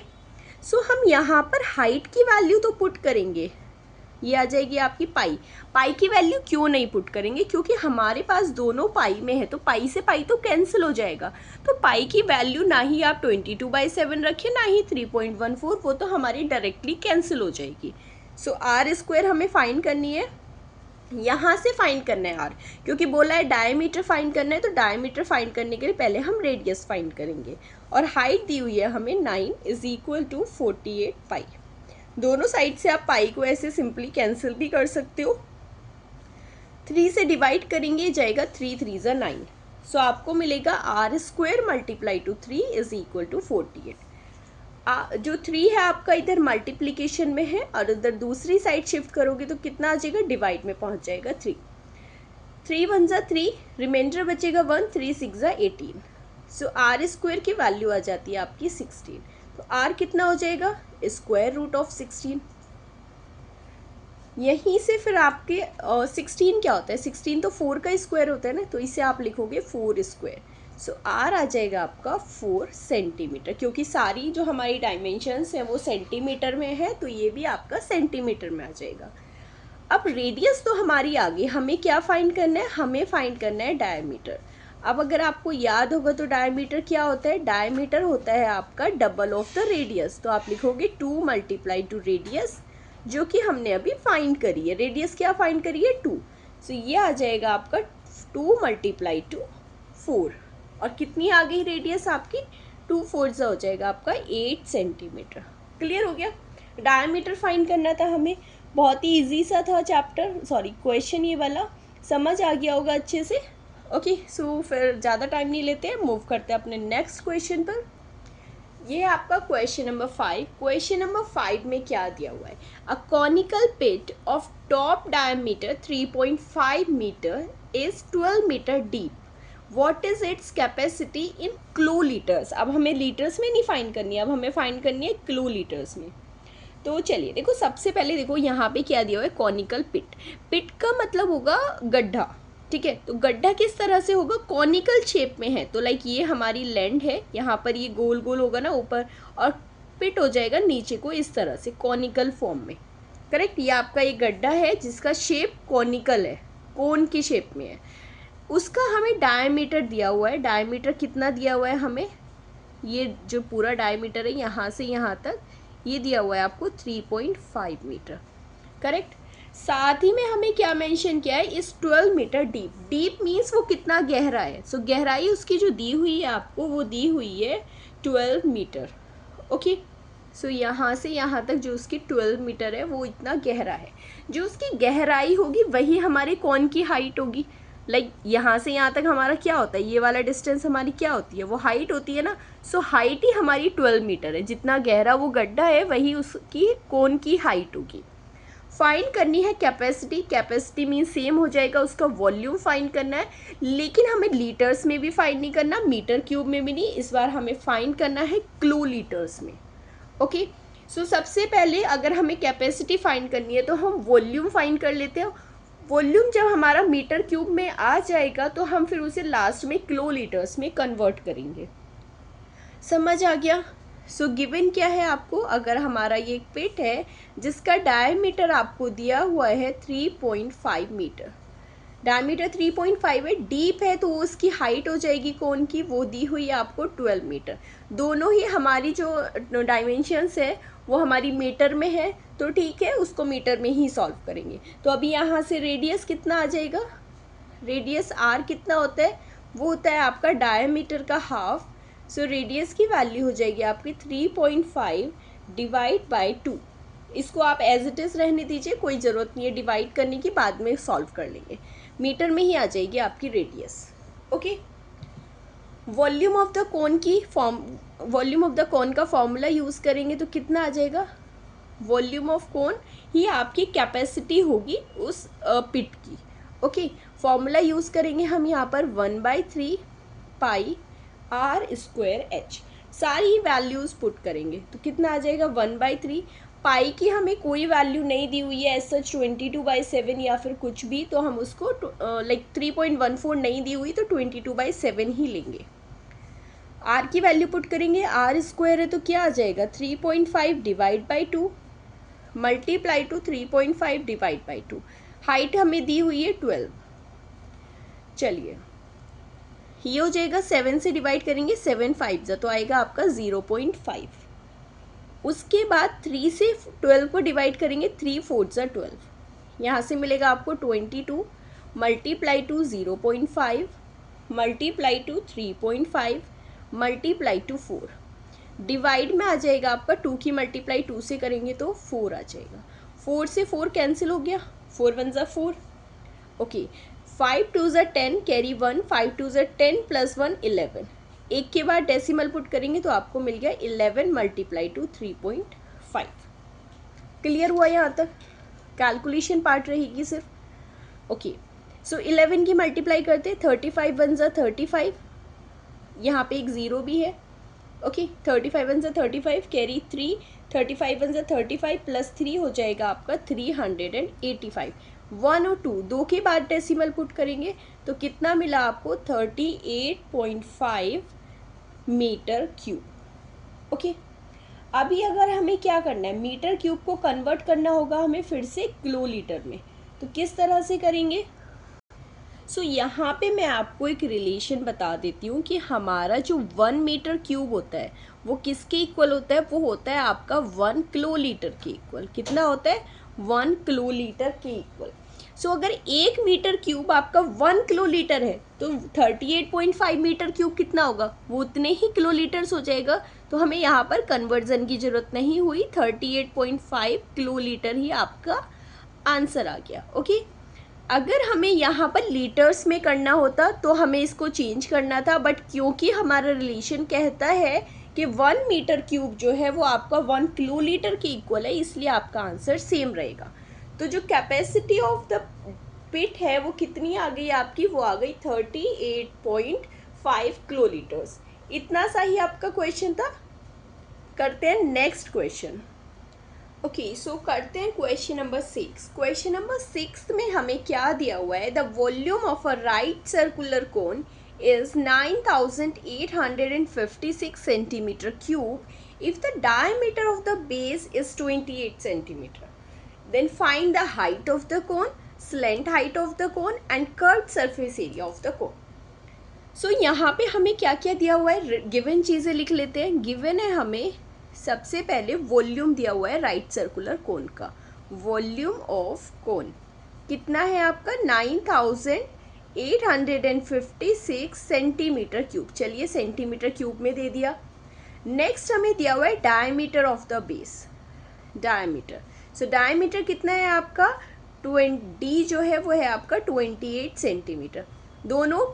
सो हम यहाँ पर हाइट की वैल्यू तो पुट करेंगे, ये आ जाएगी आपकी पाई। पाई की वैल्यू क्यों नहीं पुट करेंगे, क्योंकि हमारे पास दोनों पाई में है, तो पाई से पाई तो कैंसिल हो जाएगा। तो पाई की वैल्यू ना ही आप 22/7 रखें, ना ही 3.14, वो तो हमारी डायरेक्टली कैंसिल हो जाएगी। सो आर स्क्वायर हमें फाइंड करनी है, यहाँ से फाइंड करना है आर, क्योंकि बोला है डायमीटर फाइंड करना है, तो डायमीटर फाइंड करने के लिए पहले हम रेडियस फाइंड करेंगे। और हाइट दी हुई है हमें 9 इज इक्वल टू 48 पाई। दोनों साइड से आप पाई को ऐसे सिंपली कैंसिल भी कर सकते हो। 3 से डिवाइड करेंगे, जाएगा 3 3 ज़ा 9। सो आपको मिलेगा r square multiply to 3 is equal to 48। जो 3 है आपका इधर मल्टीप्लिकेशन में है, और उधर दूसरी साइड शिफ्ट करोगे तो कितना आ जाएगा, डिवाइड में पहुंच जाएगा 3। 3 1 ज़ा 3, रिमाइंडर बचेगा 1, 3 6 ज़ा 18। सो आर स्क्वायर की वैल्यू आ जाती है आपकी 16। तो आर कितना हो जाएगा, स्क्वायर रूट ऑफ 16। यहीं से फिर आपके 16 क्या होता है, 16 तो 4 का स्क्वायर होता है ना, तो इसे आप लिखोगे 4 स्क्वायर। सो आर आ जाएगा आपका 4 सेंटीमीटर, क्योंकि सारी जो हमारी डायमेंशंस हैं वो सेंटीमीटर में है, तो ये भी आपका सेंटीमीटर में आ जाएगा। अब रेडियस तो हमारी आ गई, हमें क्या फाइंड करना है, हमें फाइंड करना है डायमीटर। अब अगर आपको याद होगा तो डायमीटर क्या होता है, डायमीटर होता है आपका डबल ऑफ द रेडियस। तो आप लिखोगे 2 मल्टीप्लाई टू रेडियस, जो कि हमने अभी फाइंड करी है। रेडियस क्या फाइंड करी है, 2। सो ये आ जाएगा आपका 2 मल्टीप्लाई टू 4, और कितनी आ गई रेडियस आपकी, 2 4 हो जाएगा आपका 8 सेंटीमीटर। क्लियर हो गया, डायमीटर फाइंड करना था हमें। बहुत ही ईजी सा था चैप्टर, सॉरी क्वेश्चन ये वाला, समझ आ गया होगा अच्छे से। ओके, सो फिर ज़्यादा टाइम नहीं लेते हैं, मूव करते हैं अपने नेक्स्ट क्वेश्चन पर। ये है आपका क्वेश्चन नंबर 5। क्वेश्चन नंबर 5 में क्या दिया हुआ है, a conical pit of top diameter 3.5 metre is 12 metre deep, what is its capacity in kilolitres. अब हमें लीटर्स में नहीं फाइंड करनी है, अब हमें फाइंड करनी है किलो लीटर्स में। तो चलिए देखो, सबसे पहले देखो यहाँ पे क्या दिया हुआ है, कॉनिकल पिट। पिट का मतलब होगा गड्ढा, ठीक है। तो गड्ढा किस तरह से होगा, कॉनिकल शेप में है, तो लाइक ये हमारी लैंड है, यहाँ पर ये गोल गोल होगा ना ऊपर, और पिट हो जाएगा नीचे को इस तरह से कॉनिकल फॉर्म में। करेक्ट, ये आपका एक गड्ढा है जिसका शेप कॉनिकल है, कोन की शेप में है। उसका हमें डायमीटर दिया हुआ है, डायमीटर कितना दिया हुआ है हमें, ये जो पूरा डायमीटर है यहाँ से यहाँ तक, ये दिया हुआ है आपको 3.5 मीटर। करेक्ट, साथ ही में हमें क्या मेंशन किया है, इस 12 मीटर डीप। डीप मीन्स वो कितना गहरा है। सो गहराई उसकी जो दी हुई है आपको, वो दी हुई है 12 मीटर। ओके, सो यहाँ से यहाँ तक जो उसकी 12 मीटर है वो इतना गहरा है। जो उसकी गहराई होगी वही हमारे कौन की हाइट होगी। लाइक यहाँ से यहाँ तक हमारा क्या होता है, ये वाला डिस्टेंस हमारी क्या होती है, वो हाइट होती है ना। सो हाइट ही हमारी 12 मीटर है, जितना गहरा वो गड्ढा है वही उसकी कौन की हाइट होगी। फाइंड करनी है कैपेसिटी। कैपेसिटी मीन सेम हो जाएगा, उसका वॉल्यूम फाइंड करना है, लेकिन हमें लीटर्स में भी फाइंड नहीं करना, मीटर क्यूब में भी नहीं, इस बार हमें फाइंड करना है किलो लीटर्स में। ओके, सो सबसे पहले अगर हमें कैपेसिटी फाइंड करनी है तो हम वॉल्यूम फाइंड कर लेते हैं। वॉल्यूम जब हमारा मीटर क्यूब में आ जाएगा तो हम फिर उसे लास्ट में किलो लीटर्स में कन्वर्ट करेंगे। समझ आ गया। सो गिवन क्या है आपको, अगर हमारा ये एक पिट है जिसका डायमीटर आपको दिया हुआ है 3.5 मीटर, डायमीटर 3.5 है, डीप है तो उसकी हाइट हो जाएगी कौन की, वो दी हुई है आपको 12 मीटर। दोनों ही हमारी जो डायमेंशंस है वो हमारी मीटर में है, तो ठीक है, उसको मीटर में ही सॉल्व करेंगे। तो अभी यहाँ से रेडियस कितना आ जाएगा, रेडियस आर कितना होता है, वो होता है आपका डायमीटर का हाफ। सो रेडियस की वैल्यू हो जाएगी आपकी 3.5 डिवाइड बाई 2। इसको आप एज इट इज़ रहने दीजिए, कोई ज़रूरत नहीं है डिवाइड करने की, बाद में सॉल्व कर लेंगे। मीटर में ही आ जाएगी आपकी radius. Okay, volume of the कोन का फॉर्मूला यूज़ करेंगे तो कितना आ जाएगा, वॉल्यूम ऑफ कोन ही आपकी कैपेसिटी होगी उस पिट की। ओके, फॉर्मूला यूज़ करेंगे हम यहाँ पर 1/3 पाई आर स्क्वायर एच, सारी वैल्यूज़ पुट करेंगे तो कितना आ जाएगा 1/3। पाई की हमें कोई वैल्यू नहीं दी हुई है ऐसा 22/7 या फिर कुछ भी, तो हम उसको लाइक 3.14 नहीं दी हुई तो 22/7 ही लेंगे। आर की वैल्यू पुट करेंगे, आर स्क्वायर है तो क्या आ जाएगा 3.5 divide by 2 multiply two 3.5 divide by 2। Height हमें दी हुई है 12। चलिए ये हो जाएगा 7 से डिवाइड करेंगे, 7 5 तो आएगा आपका 0.5। उसके बाद 3 से 12 को डिवाइड करेंगे, 3 4 12, यहाँ से मिलेगा आपको 22 multiply two 0.5 multiply two 3.5 multiply two 4, divide में आ जाएगा आपका 2 की मल्टीप्लाई 2 से करेंगे तो 4 आ जाएगा। 4 से 4 कैंसिल हो गया, 4 1 4। Okay, 5 2 10 carry 1, 5 2 10 plus 1 11। एक के बाद डेसिमल पुट करेंगे तो आपको मिल गया 11 मल्टीप्लाई टू 3.5। क्लियर हुआ यहाँ तक, कैलकुलेशन पार्ट रहेगी सिर्फ। ओके, सो 11 की मल्टीप्लाई करते 35 1 35, यहाँ पे एक ज़ीरो भी है। ओके, 35 1 35 कैरी 3, 35 1 35 प्लस 3 हो जाएगा आपका 385। 1 और 2 दो के बाद डेसिमल पुट करेंगे तो कितना मिला आपको 38.5 मीटर क्यूब। ओके, अभी अगर हमें क्या करना है, मीटर क्यूब को कन्वर्ट करना होगा हमें फिर से किलो लीटर में, तो किस तरह से करेंगे। सो यहाँ पे मैं आपको एक रिलेशन बता देती हूँ कि हमारा जो 1 मीटर क्यूब होता है वो किसके इक्वल होता है, वो होता है आपका 1 किलो लीटर के इक्वल। कितना होता है, 1 किलो लीटर के इक्वल। सो अगर 1 मीटर क्यूब आपका 1 किलो लीटर है तो 38.5 मीटर क्यूब कितना होगा, वो उतने ही किलो लीटर्स हो जाएगा। तो हमें यहाँ पर कन्वर्जन की ज़रूरत नहीं हुई, 38.5 किलो लीटर ही आपका आंसर आ गया। ओके, अगर हमें यहाँ पर लीटर्स में करना होता तो हमें इसको चेंज करना था, बट क्योंकि हमारा रिलेशन कहता है कि 1 मीटर क्यूब जो है वो आपका 1 किलो लीटर के इक्वल है, इसलिए आपका आंसर सेम रहेगा। तो जो कैपेसिटी ऑफ द पिट है वो कितनी आ गई आपकी, वो आ गई 38.5 किलो लीटर्स। इतना सा ही आपका क्वेश्चन था। करते हैं नेक्स्ट क्वेश्चन। ओके, सो करते हैं क्वेश्चन नंबर 6। क्वेश्चन नंबर 6 में हमें क्या दिया हुआ है, the volume of a right circular cone is 9856 centimeter cube if the diameter of the base is 28 centimeter. Then find the height of the cone, slant height of the cone and curved surface area of the cone. So यहाँ पे हमें क्या क्या दिया हुआ है, गिवन चीज़ें लिख लेते हैं। गिवन है हमें सबसे पहले वॉल्यूम दिया हुआ है राइट सर्कुलर कोन का। वॉल्यूम ऑफ कोन कितना है आपका 9856 सेंटीमीटर क्यूब। चलिए सेंटीमीटर क्यूब में दे दिया। नेक्स्ट हमें दिया हुआ है diameter of the base, diameter. So diameter कितना है आपका 20, जो है वो है आपका 28 सेंटीमीटर। दोनों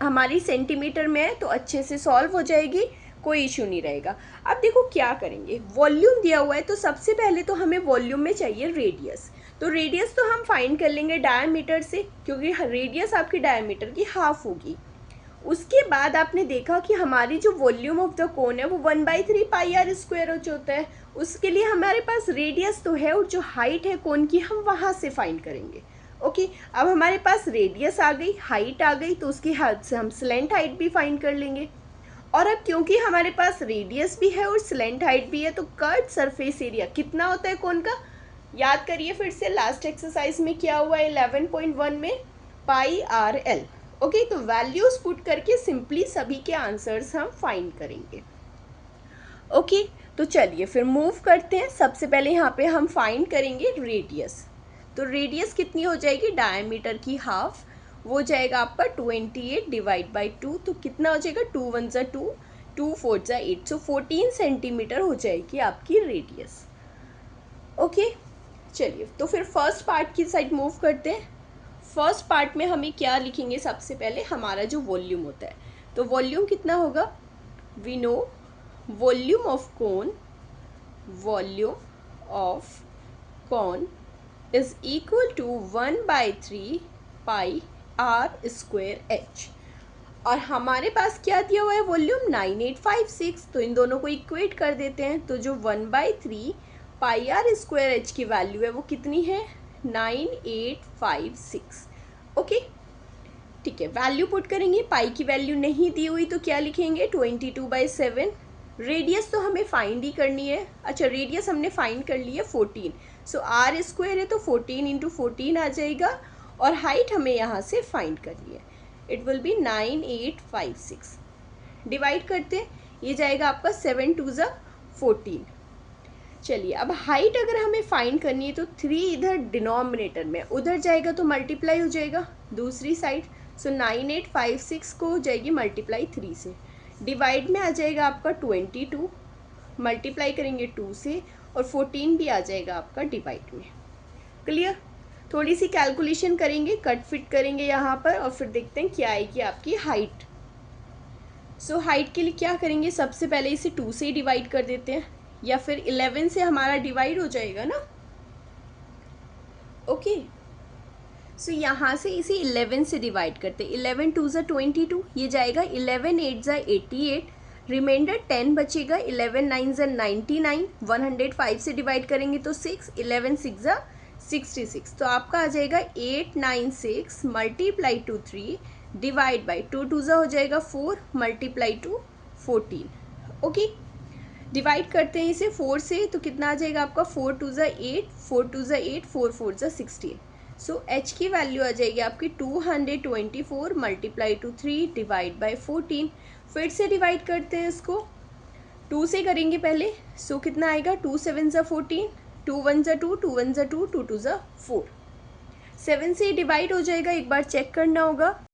हमारी सेंटीमीटर में है तो अच्छे से सॉल्व हो जाएगी, कोई इशू नहीं रहेगा। अब देखो क्या करेंगे, वॉल्यूम दिया हुआ है तो सबसे पहले तो हमें वॉल्यूम में चाहिए रेडियस। तो रेडियस तो हम फाइंड कर लेंगे डायमीटर से, क्योंकि रेडियस आपकी डायमीटर की हाफ होगी। उसके बाद आपने देखा कि हमारी जो वॉल्यूम ऑफ द कोन है वो 1/3 पाई आर स्क्वायर होता है। उसके लिए हमारे पास रेडियस तो है और जो हाइट है कोन की हम वहाँ से फाइंड करेंगे। ओके, अब हमारे पास रेडियस आ गई, हाइट आ गई, तो उसकी हेल्प से हम स्लेंट हाइट भी फाइंड कर लेंगे। और अब क्योंकि हमारे पास रेडियस भी है और स्लेंट हाइट भी है तो कर्व्ड सरफेस एरिया कितना होता है कोन का, याद करिए फिर से लास्ट एक्सरसाइज में क्या हुआ है 11.1 में पाई आर एल। ओके, तो वैल्यूज पुट करके सिंपली सभी के आंसर्स हम फाइंड करेंगे। ओके, तो चलिए फिर मूव करते हैं। सबसे पहले यहाँ पे हम फाइंड करेंगे रेडियस। तो रेडियस कितनी हो जाएगी, डायमीटर की हाफ, वो जाएगा आपका 28 डिवाइड बाई 2, तो कितना हो जाएगा 2 1 2, 2 4 8, सो 14 सेंटीमीटर हो जाएगी आपकी रेडियस। ओके, चलिए तो फिर फर्स्ट पार्ट की साइड मूव करते हैं। फर्स्ट पार्ट में हमें क्या लिखेंगे, सबसे पहले हमारा जो वॉल्यूम होता है, तो वॉल्यूम कितना होगा, we know volume of cone is equal to 1/3 pi r square h. और हमारे पास क्या दिया हुआ है, वॉल्यूम 9856, तो इन दोनों को इक्वेट कर देते हैं। तो जो 1/3 पाई आर स्क्वायर एच की वैल्यू है वो कितनी है, 9856। ओके, ठीक है, वैल्यू पुट करेंगे। पाई की वैल्यू नहीं दी हुई तो क्या लिखेंगे, 22/7। रेडियस तो हमें फाइंड ही करनी है। अच्छा, रेडियस हमने फाइंड कर ली है 14, सो आर स्क्वायर है तो 14 × 14 आ जाएगा। और हाइट हमें यहाँ से फाइंड करनी है, इट विल बी 9856। डिवाइड करते हैं, ये जाएगा आपका 7 2 ज़ा 14। चलिए, अब हाइट अगर हमें फाइंड करनी है तो 3 इधर डिनोमिनेटर में, उधर जाएगा तो मल्टीप्लाई हो जाएगा दूसरी साइड। सो 9856 को हो जाएगी मल्टीप्लाई 3 से, डिवाइड में आ जाएगा आपका 22, मल्टीप्लाई करेंगे 2 से, और 14 भी आ जाएगा आपका डिवाइड में। क्लियर? थोड़ी सी कैलकुलेशन करेंगे, कट फिट करेंगे यहाँ पर, और फिर देखते हैं क्या आएगी आपकी हाइट। सो हाइट के लिए क्या करेंगे, सबसे पहले इसे 2 से ही डिवाइड कर देते हैं, या फिर 11 से हमारा डिवाइड हो जाएगा ना। ओके, सो यहाँ से इसे 11 से डिवाइड करते हैं। 11 2 ज़ा 22, ये जाएगा 11 8 ज़ा 88, रिमाइंडर 10 बचेगा। 11 9 ज़ा 99, 105 से डिवाइड करेंगे तो 6, 11 6 ज़ा 66, तो आपका आ जाएगा 896 मल्टीप्लाई टू 3 डिवाइड बाई 2 2 ज़ा हो जाएगा 4 मल्टीप्लाई टू 14। ओके, डिवाइड करते हैं इसे 4 से, तो कितना आ जाएगा आपका, 4 2 ज़ा 8, 4 2 ज़ा 8, 4 4 ज़ा 16। सो एच की वैल्यू आ जाएगी आपकी 224 मल्टीप्लाई टू 3 डिवाइड बाई 14। फिर से डिवाइड करते हैं इसको, 2 से करेंगे पहले। सो कितना आएगा, 2 7 ज़ा 14, 2 1 ज़ा 2, 2 1 ज़ा 2, 2 2 ज़ा 4। 7 से डिवाइड हो जाएगा, एक बार चेक करना होगा।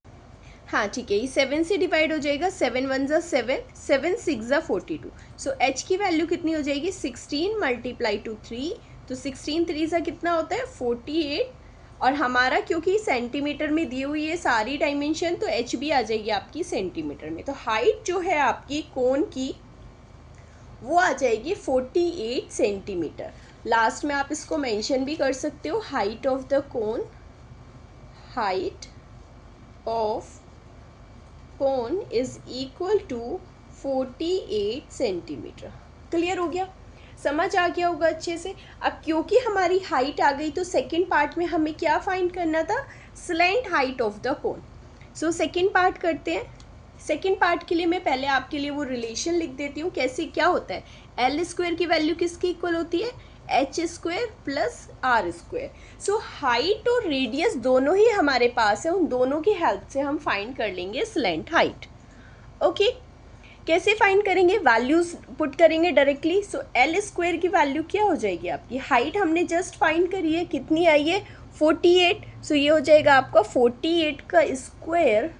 हाँ ठीक है, ये 7 से डिवाइड हो जाएगा, 7 1 ज़ा 7, 7 6 ज़ा 42। सो एच की वैल्यू कितनी हो जाएगी, 16 मल्टीप्लाई टू 3, तो 16 3 ज़ा कितना होता है, 48। और हमारा क्योंकि सेंटीमीटर में दी हुई है सारी डायमेंशन, तो एच भी आ जाएगी आपकी सेंटीमीटर में। तो हाइट जो है आपकी कोन की वो आ जाएगी 48 सेंटीमीटर। लास्ट में आप इसको मेंशन भी कर सकते हो, height of the cone, height of cone is equal to 48 centimetre. Clear हो गया, समझ आ गया होगा अच्छे से। अब क्योंकि हमारी हाइट आ गई तो सेकंड पार्ट में हमें क्या फाइंड करना था, slant height of the cone. So second part करते हैं। सेकंड पार्ट के लिए मैं पहले आपके लिए वो रिलेशन लिख देती हूँ, कैसे क्या होता है। एल स्क्वायर की वैल्यू किसकी इक्वल होती है, h square plus r square. So height और रेडियस दोनों ही हमारे पास है, उन दोनों की हेल्प से हम फाइंड कर लेंगे स्लैंट हाइट। ओके, कैसे फाइंड करेंगे, वैल्यूज पुट करेंगे डायरेक्टली। सो एल स्क्वायर की वैल्यू क्या हो जाएगी आपकी, हाइट हमने जस्ट फाइंड करी है, कितनी आई है 48। सो ये हो जाएगा आपका 48 का स्क्वायर,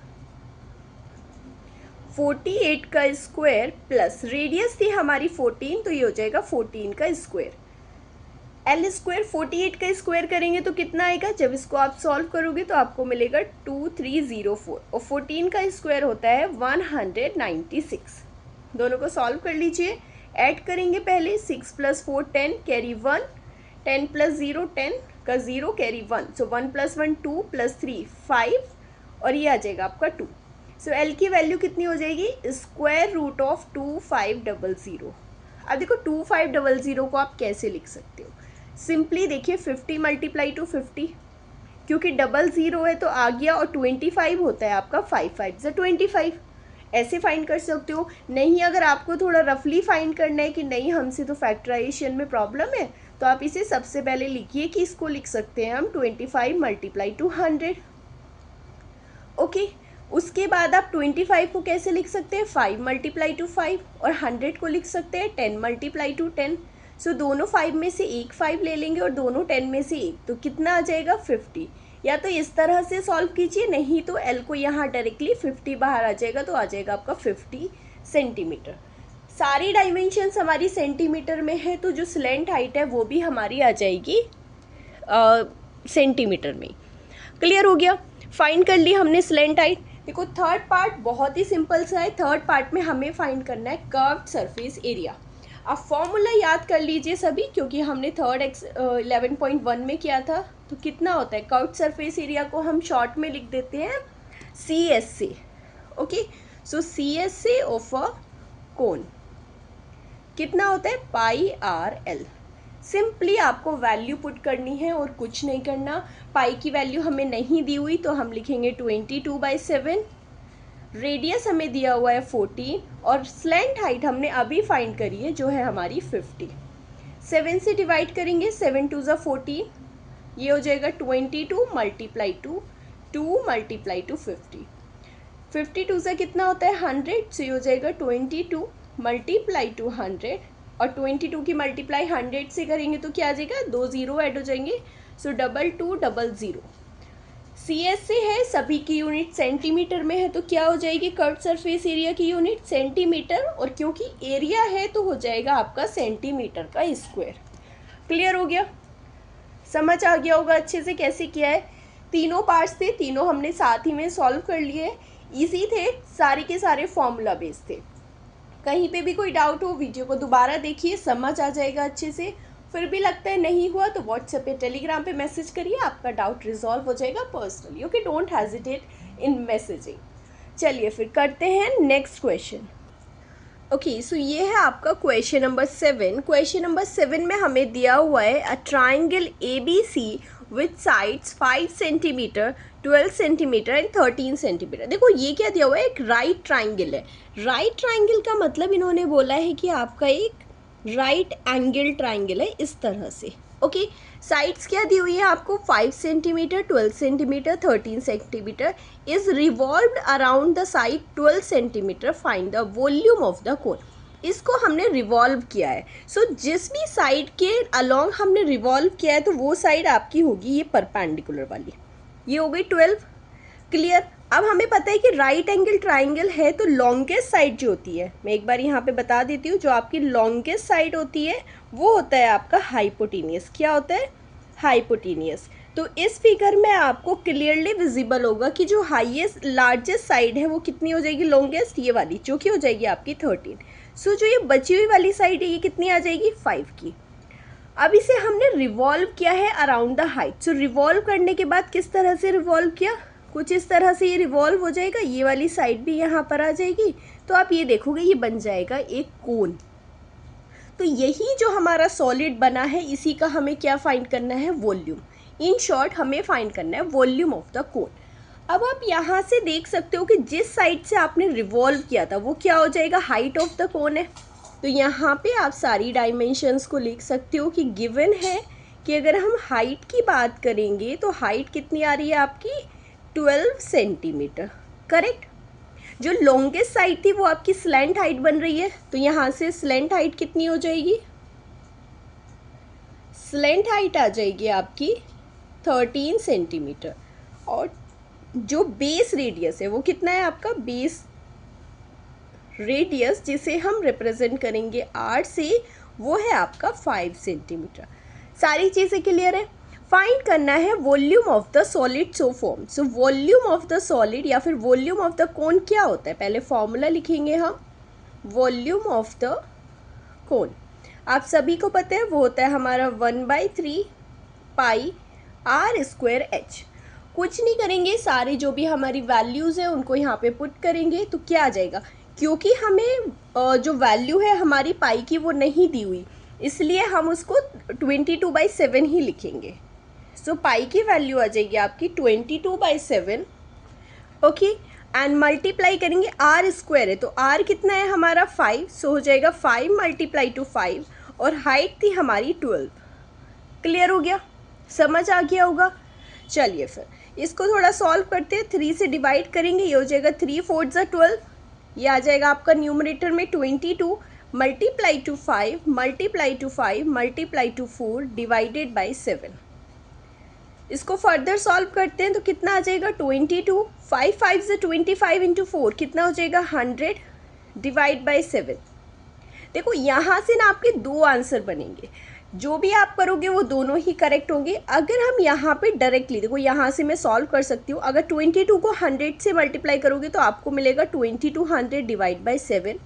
48 का स्क्वायर प्लस रेडियस थी हमारी 14, तो ये हो जाएगा 14 का स्क्वायर। एल स्क्वायर 48 का स्क्वायर करेंगे तो कितना आएगा, जब इसको आप सॉल्व करोगे तो आपको मिलेगा 2304, और 14 का स्क्वायर होता है 196। दोनों को सॉल्व कर लीजिए, ऐड करेंगे पहले, 6 + 4 10 कैरी 1, 10 + 0 10 का 0 कैरी 1, सो 1 + 1 2 + 3 5, और ये आ जाएगा आपका 2। सो एल की वैल्यू कितनी हो जाएगी, √2500। अब देखो 2500 को आप कैसे लिख सकते हो, सिंपली देखिए 50 × 50, क्योंकि 00 है तो आ गया, और 25 होता है आपका 5 5 ज़ा 25, ऐसे फाइंड कर सकते हो। नहीं, अगर आपको थोड़ा रफली फाइंड करना है कि नहीं हमसे तो फैक्टराइजेशन में प्रॉब्लम है, तो आप इसे सबसे पहले लिखिए कि इसको लिख सकते हैं हम 25 × 100। ओके, उसके बाद आप 25 को कैसे लिख सकते हैं, 5 × 5, और 100 को लिख सकते हैं 10 × 10। सो दोनों 5 में से एक 5 ले लेंगे और दोनों 10 में से एक, तो कितना आ जाएगा 50। या तो इस तरह से सॉल्व कीजिए, नहीं तो एल को यहाँ डायरेक्टली 50 बाहर आ जाएगा, तो आ जाएगा आपका 50 सेंटीमीटर। सारी डायमेंशंस हमारी सेंटीमीटर में है, तो जो स्लैंट हाइट है वो भी हमारी आ जाएगी सेंटीमीटर में। क्लियर हो गया, फाइंड कर ली हमने स्लेंट हाइट। देखो थर्ड पार्ट बहुत ही सिंपल सा है। थर्ड पार्ट में हमें फाइंड करना है कर्व्ड सरफेस एरिया। अब फॉर्मूला याद कर लीजिए सभी, क्योंकि हमने थर्ड 11.1 में किया था। तो कितना होता है कर्व्ड सरफेस एरिया को हम शॉर्ट में लिख देते हैं CSA। Okay, so CSA of a cone कितना होता है πRL। सिंपली आपको वैल्यू पुट करनी है और कुछ नहीं करना। पाई की वैल्यू हमें नहीं दी हुई तो हम लिखेंगे 22/7। रेडियस हमें दिया हुआ है 14 और स्लेंट हाइट हमने अभी फाइंड करी है जो है हमारी 50। 7 से डिवाइड करेंगे, 7 2 ज़ा 14, ये हो जाएगा 22 मल्टीप्लाई टू 2 मल्टीप्लाई टू 50। 52 से कितना होता है 100, सो ये हो जाएगा 22 मल्टीप्लाई टू 100 और 22 की मल्टीप्लाई 100 से करेंगे तो क्या आ जाएगा, 2 ज़ीरो ऐड हो जाएंगे, सो 2200। CSA है, सभी की यूनिट सेंटीमीटर में है, तो क्या हो जाएगी कर्व्ड सरफेस एरिया की यूनिट सेंटीमीटर, और क्योंकि एरिया है तो हो जाएगा आपका सेंटीमीटर का स्क्वायर। क्लियर हो गया, समझ आ गया होगा अच्छे से कैसे किया है। तीनों पार्ट्स थे, तीनों हमने साथ ही में सॉल्व कर लिए, इजी थे, सारे के सारे फॉर्मूला बेस्ड थे। कहीं पे भी कोई डाउट हो वीडियो को दोबारा देखिए, समझ आ जाएगा अच्छे से। फिर भी लगता है नहीं हुआ तो व्हाट्सएप पे टेलीग्राम पे मैसेज करिए, आपका डाउट रिजॉल्व हो जाएगा personally. Okay, don't hesitate in messaging. चलिए फिर करते हैं नेक्स्ट क्वेश्चन। ओके, सो ये है आपका क्वेश्चन नंबर 7। क्वेश्चन नंबर 7 में हमें दिया हुआ है a triangle ABC with sides 5 centimetre, 12 centimetre and 13 centimetre. देखो ये क्या दिया हुआ है, एक राइट ट्राइंगल है। राइट ट्राइंगल का मतलब इन्होंने बोला है कि आपका एक राइट एंगल ट्राइंगल है इस तरह से। ओके, साइड्स क्या दी हुई है आपको, 5 centimetre, 12 centimetre, 13 centimetre, is revolved around the side 12 centimetre, find the volume of the कोन। इसको हमने रिवॉल्व किया है। सो जिस भी साइड के अलोंग हमने रिवॉल्व किया है तो वो साइड आपकी होगी ये परपेंडिकुलर वाली, ये हो गई 12। क्लियर। अब हमें पता है कि राइट एंगल ट्राइंगल है तो लॉन्गेस्ट साइड जो होती है, मैं एक बार यहाँ पे बता देती हूँ, जो आपकी लॉन्गेस्ट साइड होती है वो होता है आपका हाइपोटेनियस। क्या होता है, हाइपोटेनियस। तो इस फिगर में आपको क्लियरली विजिबल होगा कि जो हाईएस्ट लार्जेस्ट साइड है वो कितनी हो जाएगी, लॉन्गेस्ट, ये वाली, जो कि हो जाएगी आपकी 13। सो जो ये बची हुई वाली साइड है ये कितनी आ जाएगी, 5 की। अब इसे हमने रिवॉल्व किया है around the height. So revolve करने के बाद किस तरह से रिवॉल्व किया, कुछ इस तरह से ये रिवॉल्व हो जाएगा, ये वाली साइड भी यहाँ पर आ जाएगी, तो आप ये देखोगे ये बन जाएगा एक कोन। तो यही जो हमारा सॉलिड बना है इसी का हमें क्या फाइंड करना है, वॉल्यूम। इन शॉर्ट हमें फाइंड करना है वॉल्यूम ऑफ द कोन। अब आप यहाँ से देख सकते हो कि जिस साइड से आपने रिवॉल्व किया था वो क्या हो जाएगा, हाइट ऑफ द कोन है। तो यहाँ पे आप सारी डायमेंशंस को लिख सकते हो कि गिवन है कि अगर हम हाइट की बात करेंगे तो हाइट कितनी आ रही है आपकी, 12 सेंटीमीटर। करेक्ट। जो लॉन्गेस्ट साइड थी वो आपकी स्लेंट हाइट बन रही है, तो यहाँ से स्लेंट हाइट कितनी हो जाएगी, स्लेंट हाइट आ जाएगी आपकी 13 सेंटीमीटर। और जो बेस रेडियस है वो कितना है आपका, बेस रेडियस जिसे हम रिप्रेजेंट करेंगे R से, वो है आपका 5 सेंटीमीटर। सारी चीज़ें क्लियर है। फाइंड करना है volume of the solid so form. So volume of the solid या फिर वॉल्यूम ऑफ द कोन क्या होता है, पहले फॉर्मूला लिखेंगे हम। वॉल्यूम ऑफ द कोन आप सभी को पता है वो होता है हमारा 1/3 पाई R² H। कुछ नहीं करेंगे, सारे जो भी हमारी वैल्यूज़ हैं उनको यहाँ पे पुट करेंगे तो क्या आ जाएगा, क्योंकि हमें जो वैल्यू है हमारी पाई की वो नहीं दी हुई, इसलिए हम उसको 22/7 ही लिखेंगे। सो पाई की वैल्यू आ जाएगी आपकी 22/7। ओके, एंड मल्टीप्लाई करेंगे, R² है तो R कितना है हमारा 5, सो हो जाएगा 5 मल्टीप्लाई टू 5 और हाइट थी हमारी 12। क्लियर हो गया, समझ आ गया होगा। चलिए फिर इसको थोड़ा सॉल्व करते हैं। 3 से डिवाइड करेंगे, ये हो जाएगा 3 4 ज़ा 12, ये आ जाएगा आपका न्यूमरेटर में 22 multiply to 5 multiply to 5 multiply two 4 divided by 7। इसको फर्दर सॉल्व करते हैं तो कितना आ जाएगा, 22, 5 5 से 25 इंटू 4 कितना हो जाएगा, 100 डिवाइड बाई 7। देखो यहाँ से ना आपके दो आंसर बनेंगे। जो भी आप करोगे वो दोनों ही करेक्ट होंगे। अगर हम यहाँ पे डायरेक्टली देखो, यहाँ से मैं सॉल्व कर सकती हूँ। अगर 22 को 100 से मल्टीप्लाई करोगे तो आपको मिलेगा 22 100 डिवाइड बाई 7।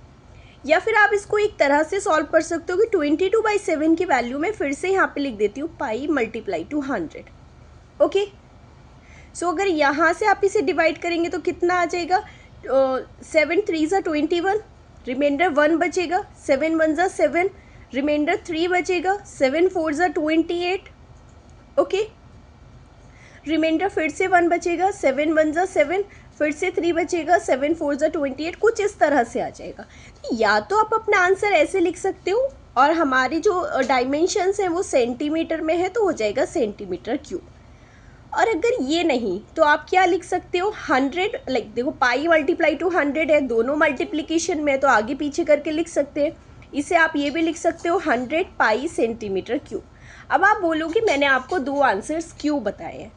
या फिर आप इसको एक तरह से सॉल्व कर सकते हो कि 22/7 की वैल्यू में फिर से यहाँ पे लिख देती हूँ पाई मल्टीप्लाई टू 100। ओके, सो अगर यहाँ से आप इसे डिवाइड करेंगे तो कितना आ जाएगा, 7 3 ज़ा 21, रिमाइंडर 1 बचेगा, 7 1 ज़ा 7, रिमाइंडर 3 बचेगा, 7 4 ज़ा 28। ओके, रिमाइंडर फिर से 1 बचेगा, 7 1 ज़ा 7, फिर से 3 बचेगा, 7 4 ज़ा 28। कुछ इस तरह से आ जाएगा। या तो आप अपना आंसर ऐसे लिख सकते हो, और हमारी जो डायमेंशंस हैं वो सेंटीमीटर में है तो हो जाएगा सेंटीमीटर क्यूब। और अगर ये नहीं तो आप क्या लिख सकते हो, 100, लाइक देखो पाई मल्टीप्लाई टू 100 है, दोनों मल्टीप्लिकेशन में, तो आगे पीछे करके लिख सकते हैं। इसे आप ये भी लिख सकते हो 100 पाई सेंटीमीटर क्यूब। अब आप बोलोगे मैंने आपको 2 आंसर्स क्यों बताए हैं।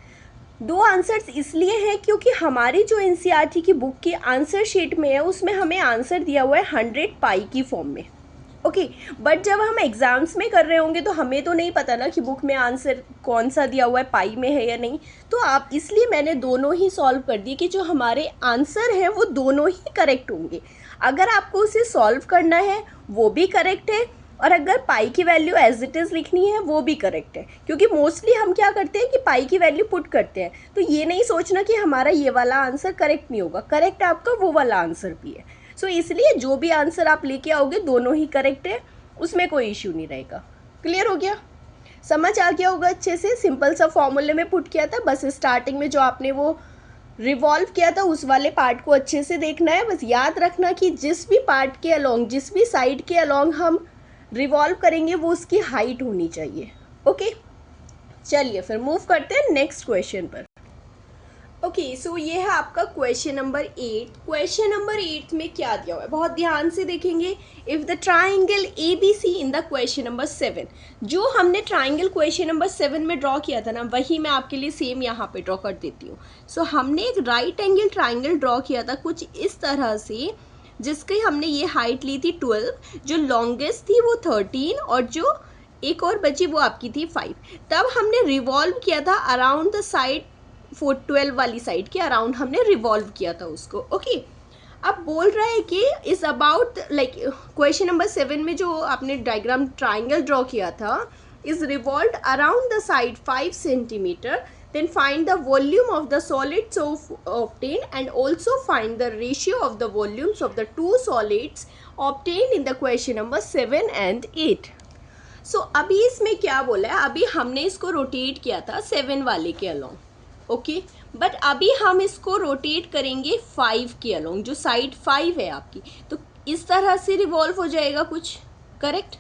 2 आंसर्स इसलिए हैं क्योंकि हमारी जो एनसीईआरटी की बुक की आंसर शीट में है उसमें हमें आंसर दिया हुआ है 100 पाई की फॉर्म में। ओके, बट जब हम एग्ज़ाम्स में कर रहे होंगे तो हमें तो नहीं पता ना कि बुक में आंसर कौन सा दिया हुआ है, पाई में है या नहीं। तो आप, इसलिए मैंने दोनों ही सॉल्व कर दिए कि जो हमारे आंसर हैं वो दोनों ही करेक्ट होंगे। अगर आपको उसे सॉल्व करना है वो भी करेक्ट है, और अगर पाई की वैल्यू एज इट इज़ लिखनी है वो भी करेक्ट है। क्योंकि मोस्टली हम क्या करते हैं कि पाई की वैल्यू पुट करते हैं, तो ये नहीं सोचना कि हमारा ये वाला आंसर करेक्ट नहीं होगा, करेक्ट आपका वो वाला आंसर भी है। सो इसलिए जो भी आंसर आप लेके आओगे दोनों ही करेक्ट है, उसमें कोई इश्यू नहीं रहेगा। क्लियर हो गया, समझ आ गया होगा अच्छे से। सिंपल सा फॉर्मूले में पुट किया था, बस स्टार्टिंग में जो आपने वो रिवॉल्व किया था उस वाले पार्ट को अच्छे से देखना है। बस याद रखना कि जिस भी पार्ट के अलोंग, जिस भी साइड के अलोंग हम रिवॉल्व करेंगे वो उसकी हाइट होनी चाहिए। ओके, चलिए फिर मूव करते हैं नेक्स्ट क्वेश्चन पर। ओके, सो ये है आपका क्वेश्चन नंबर 8। क्वेश्चन नंबर 8 में क्या दिया हुआ है, बहुत ध्यान से देखेंगे। If the triangle A B C in the question number 7, जो हमने ट्राइंगल क्वेश्चन नंबर 7 में ड्रॉ किया था ना, वही मैं आपके लिए सेम यहाँ पे ड्रॉ कर देती हूँ। सो हमने एक राइट एंगल ट्राइंगल ड्रॉ किया था कुछ इस तरह से, जिसकी हमने ये हाइट ली थी 12, जो लॉन्गेस्ट थी वो 13, और जो एक और बची वो आपकी थी 5। तब हमने रिवॉल्व किया था अराउंड द साइड 12 वाली साइड के अराउंड हमने रिवॉल्व किया था उसको। ओके, अब बोल रहा है कि is about, like question number 7 में जो आपने डायग्राम ट्राइंगल ड्रॉ किया था, is revolved around the side 5 centimetre, then find the volume of the solids obtained and also find the ratio of the volumes of the two solids obtained in the question number 7 and 8. So अभी इसमें क्या बोला है, अभी हमने इसको रोटेट किया था 7 वाले के अलोंग। ओके, बट अभी हम इसको रोटेट करेंगे 5 के अलोंग, जो साइड 5 है आपकी, तो इस तरह से रिवॉल्व हो जाएगा कुछ, करेक्ट।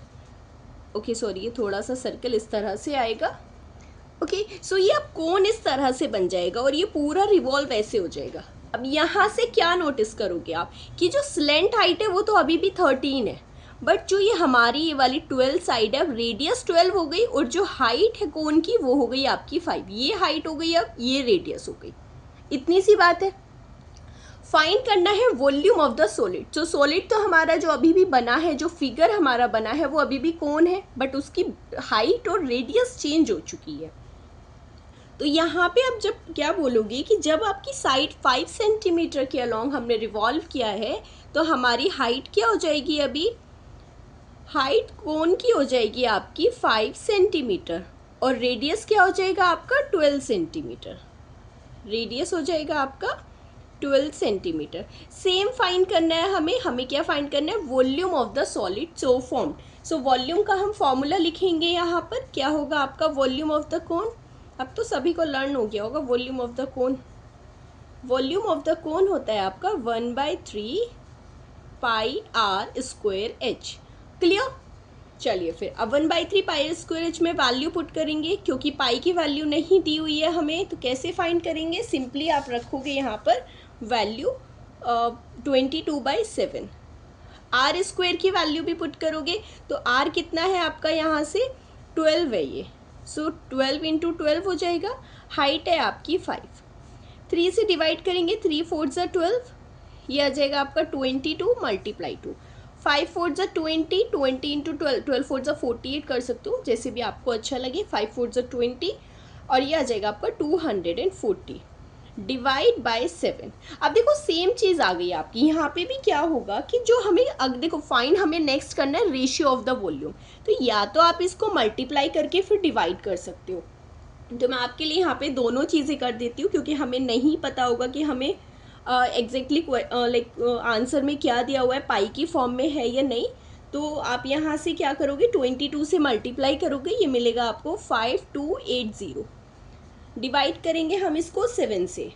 ओके सॉरी, ये थोड़ा सा सर्कल इस तरह से आएगा। ओके, सो ये अब कोन इस तरह से बन जाएगा और ये पूरा रिवॉल्व ऐसे हो जाएगा। अब यहाँ से क्या नोटिस करोगे आप कि जो स्लेंट हाइट है वो तो अभी भी 13 है, बट जो ये हमारी ये वाली 12 साइड है, अब रेडियस 12 हो गई, और जो हाइट है कोन की वो हो गई आपकी 5। ये हाइट हो गई, अब ये रेडियस हो गई। इतनी सी बात है। फाइंड करना है वॉल्यूम ऑफ द सॉलिड। जो सॉलिड तो हमारा जो अभी भी बना है, जो फिगर हमारा बना है वो अभी भी कोन है, बट उसकी हाइट और रेडियस चेंज हो चुकी है। तो यहाँ पे आप जब क्या बोलोगे कि जब आपकी साइड 5 सेंटीमीटर के अलोंग हमने रिवॉल्व किया है, तो हमारी हाइट क्या हो जाएगी, अभी हाइट कोन की हो जाएगी आपकी 5 सेंटीमीटर, और रेडियस क्या हो जाएगा आपका 12 सेंटीमीटर। रेडियस हो जाएगा आपका 12 सेंटीमीटर। सेम फाइंड करना है हमें क्या फाइंड करना है, volume of the solid so formed. So volume का हम फॉर्मूला लिखेंगे यहाँ पर, क्या होगा आपका वॉल्यूम ऑफ द कोन। अब तो सभी को लर्न हो गया होगा volume of the cone. Volume of the कोन होता है आपका 1/3 pi r square H. Clear. चलिए फिर अब 1/3 पाई स्क्वायर एच में वैल्यू पुट करेंगे, क्योंकि पाई की वैल्यू नहीं दी हुई है हमें, तो कैसे फाइंड करेंगे, सिंपली आप रखोगे यहाँ पर वैल्यू 22/7। आर स्क्वायर की वैल्यू भी पुट करोगे तो आर कितना है आपका, यहाँ से 12 है ये, सो 12 × 12 हो जाएगा। हाइट है आपकी 5, 3 से डिवाइड करेंगे, 3 4 × 12, ये आ जाएगा आपका 22 × 2। 5 4 ज़ा 20, 20 इंटू 12, 12 4 ज़ा 48 कर सकते हो, जैसे भी आपको अच्छा लगे। 5 4 ज़ा 20 और ये आ जाएगा आपका 240 डिवाइड बाय 7। अब देखो सेम चीज़ आ गई आपकी, यहाँ पे भी क्या होगा कि जो हमें देखो फाइंड हमें नेक्स्ट करना है रेशियो ऑफ द वॉल्यूम, तो या तो आप इसको मल्टीप्लाई करके फिर डिवाइड कर सकते हो। तो मैं आपके लिए यहाँ पे दोनों चीज़ें कर देती हूँ, क्योंकि हमें नहीं पता होगा कि हमें एग्जैक्टली लाइक आंसर में क्या दिया हुआ है, पाई की फॉर्म में है या नहीं। तो आप यहाँ से क्या करोगे, 22 से मल्टीप्लाई करोगे, ये मिलेगा आपको 5280। डिवाइड करेंगे हम इसको 7 से,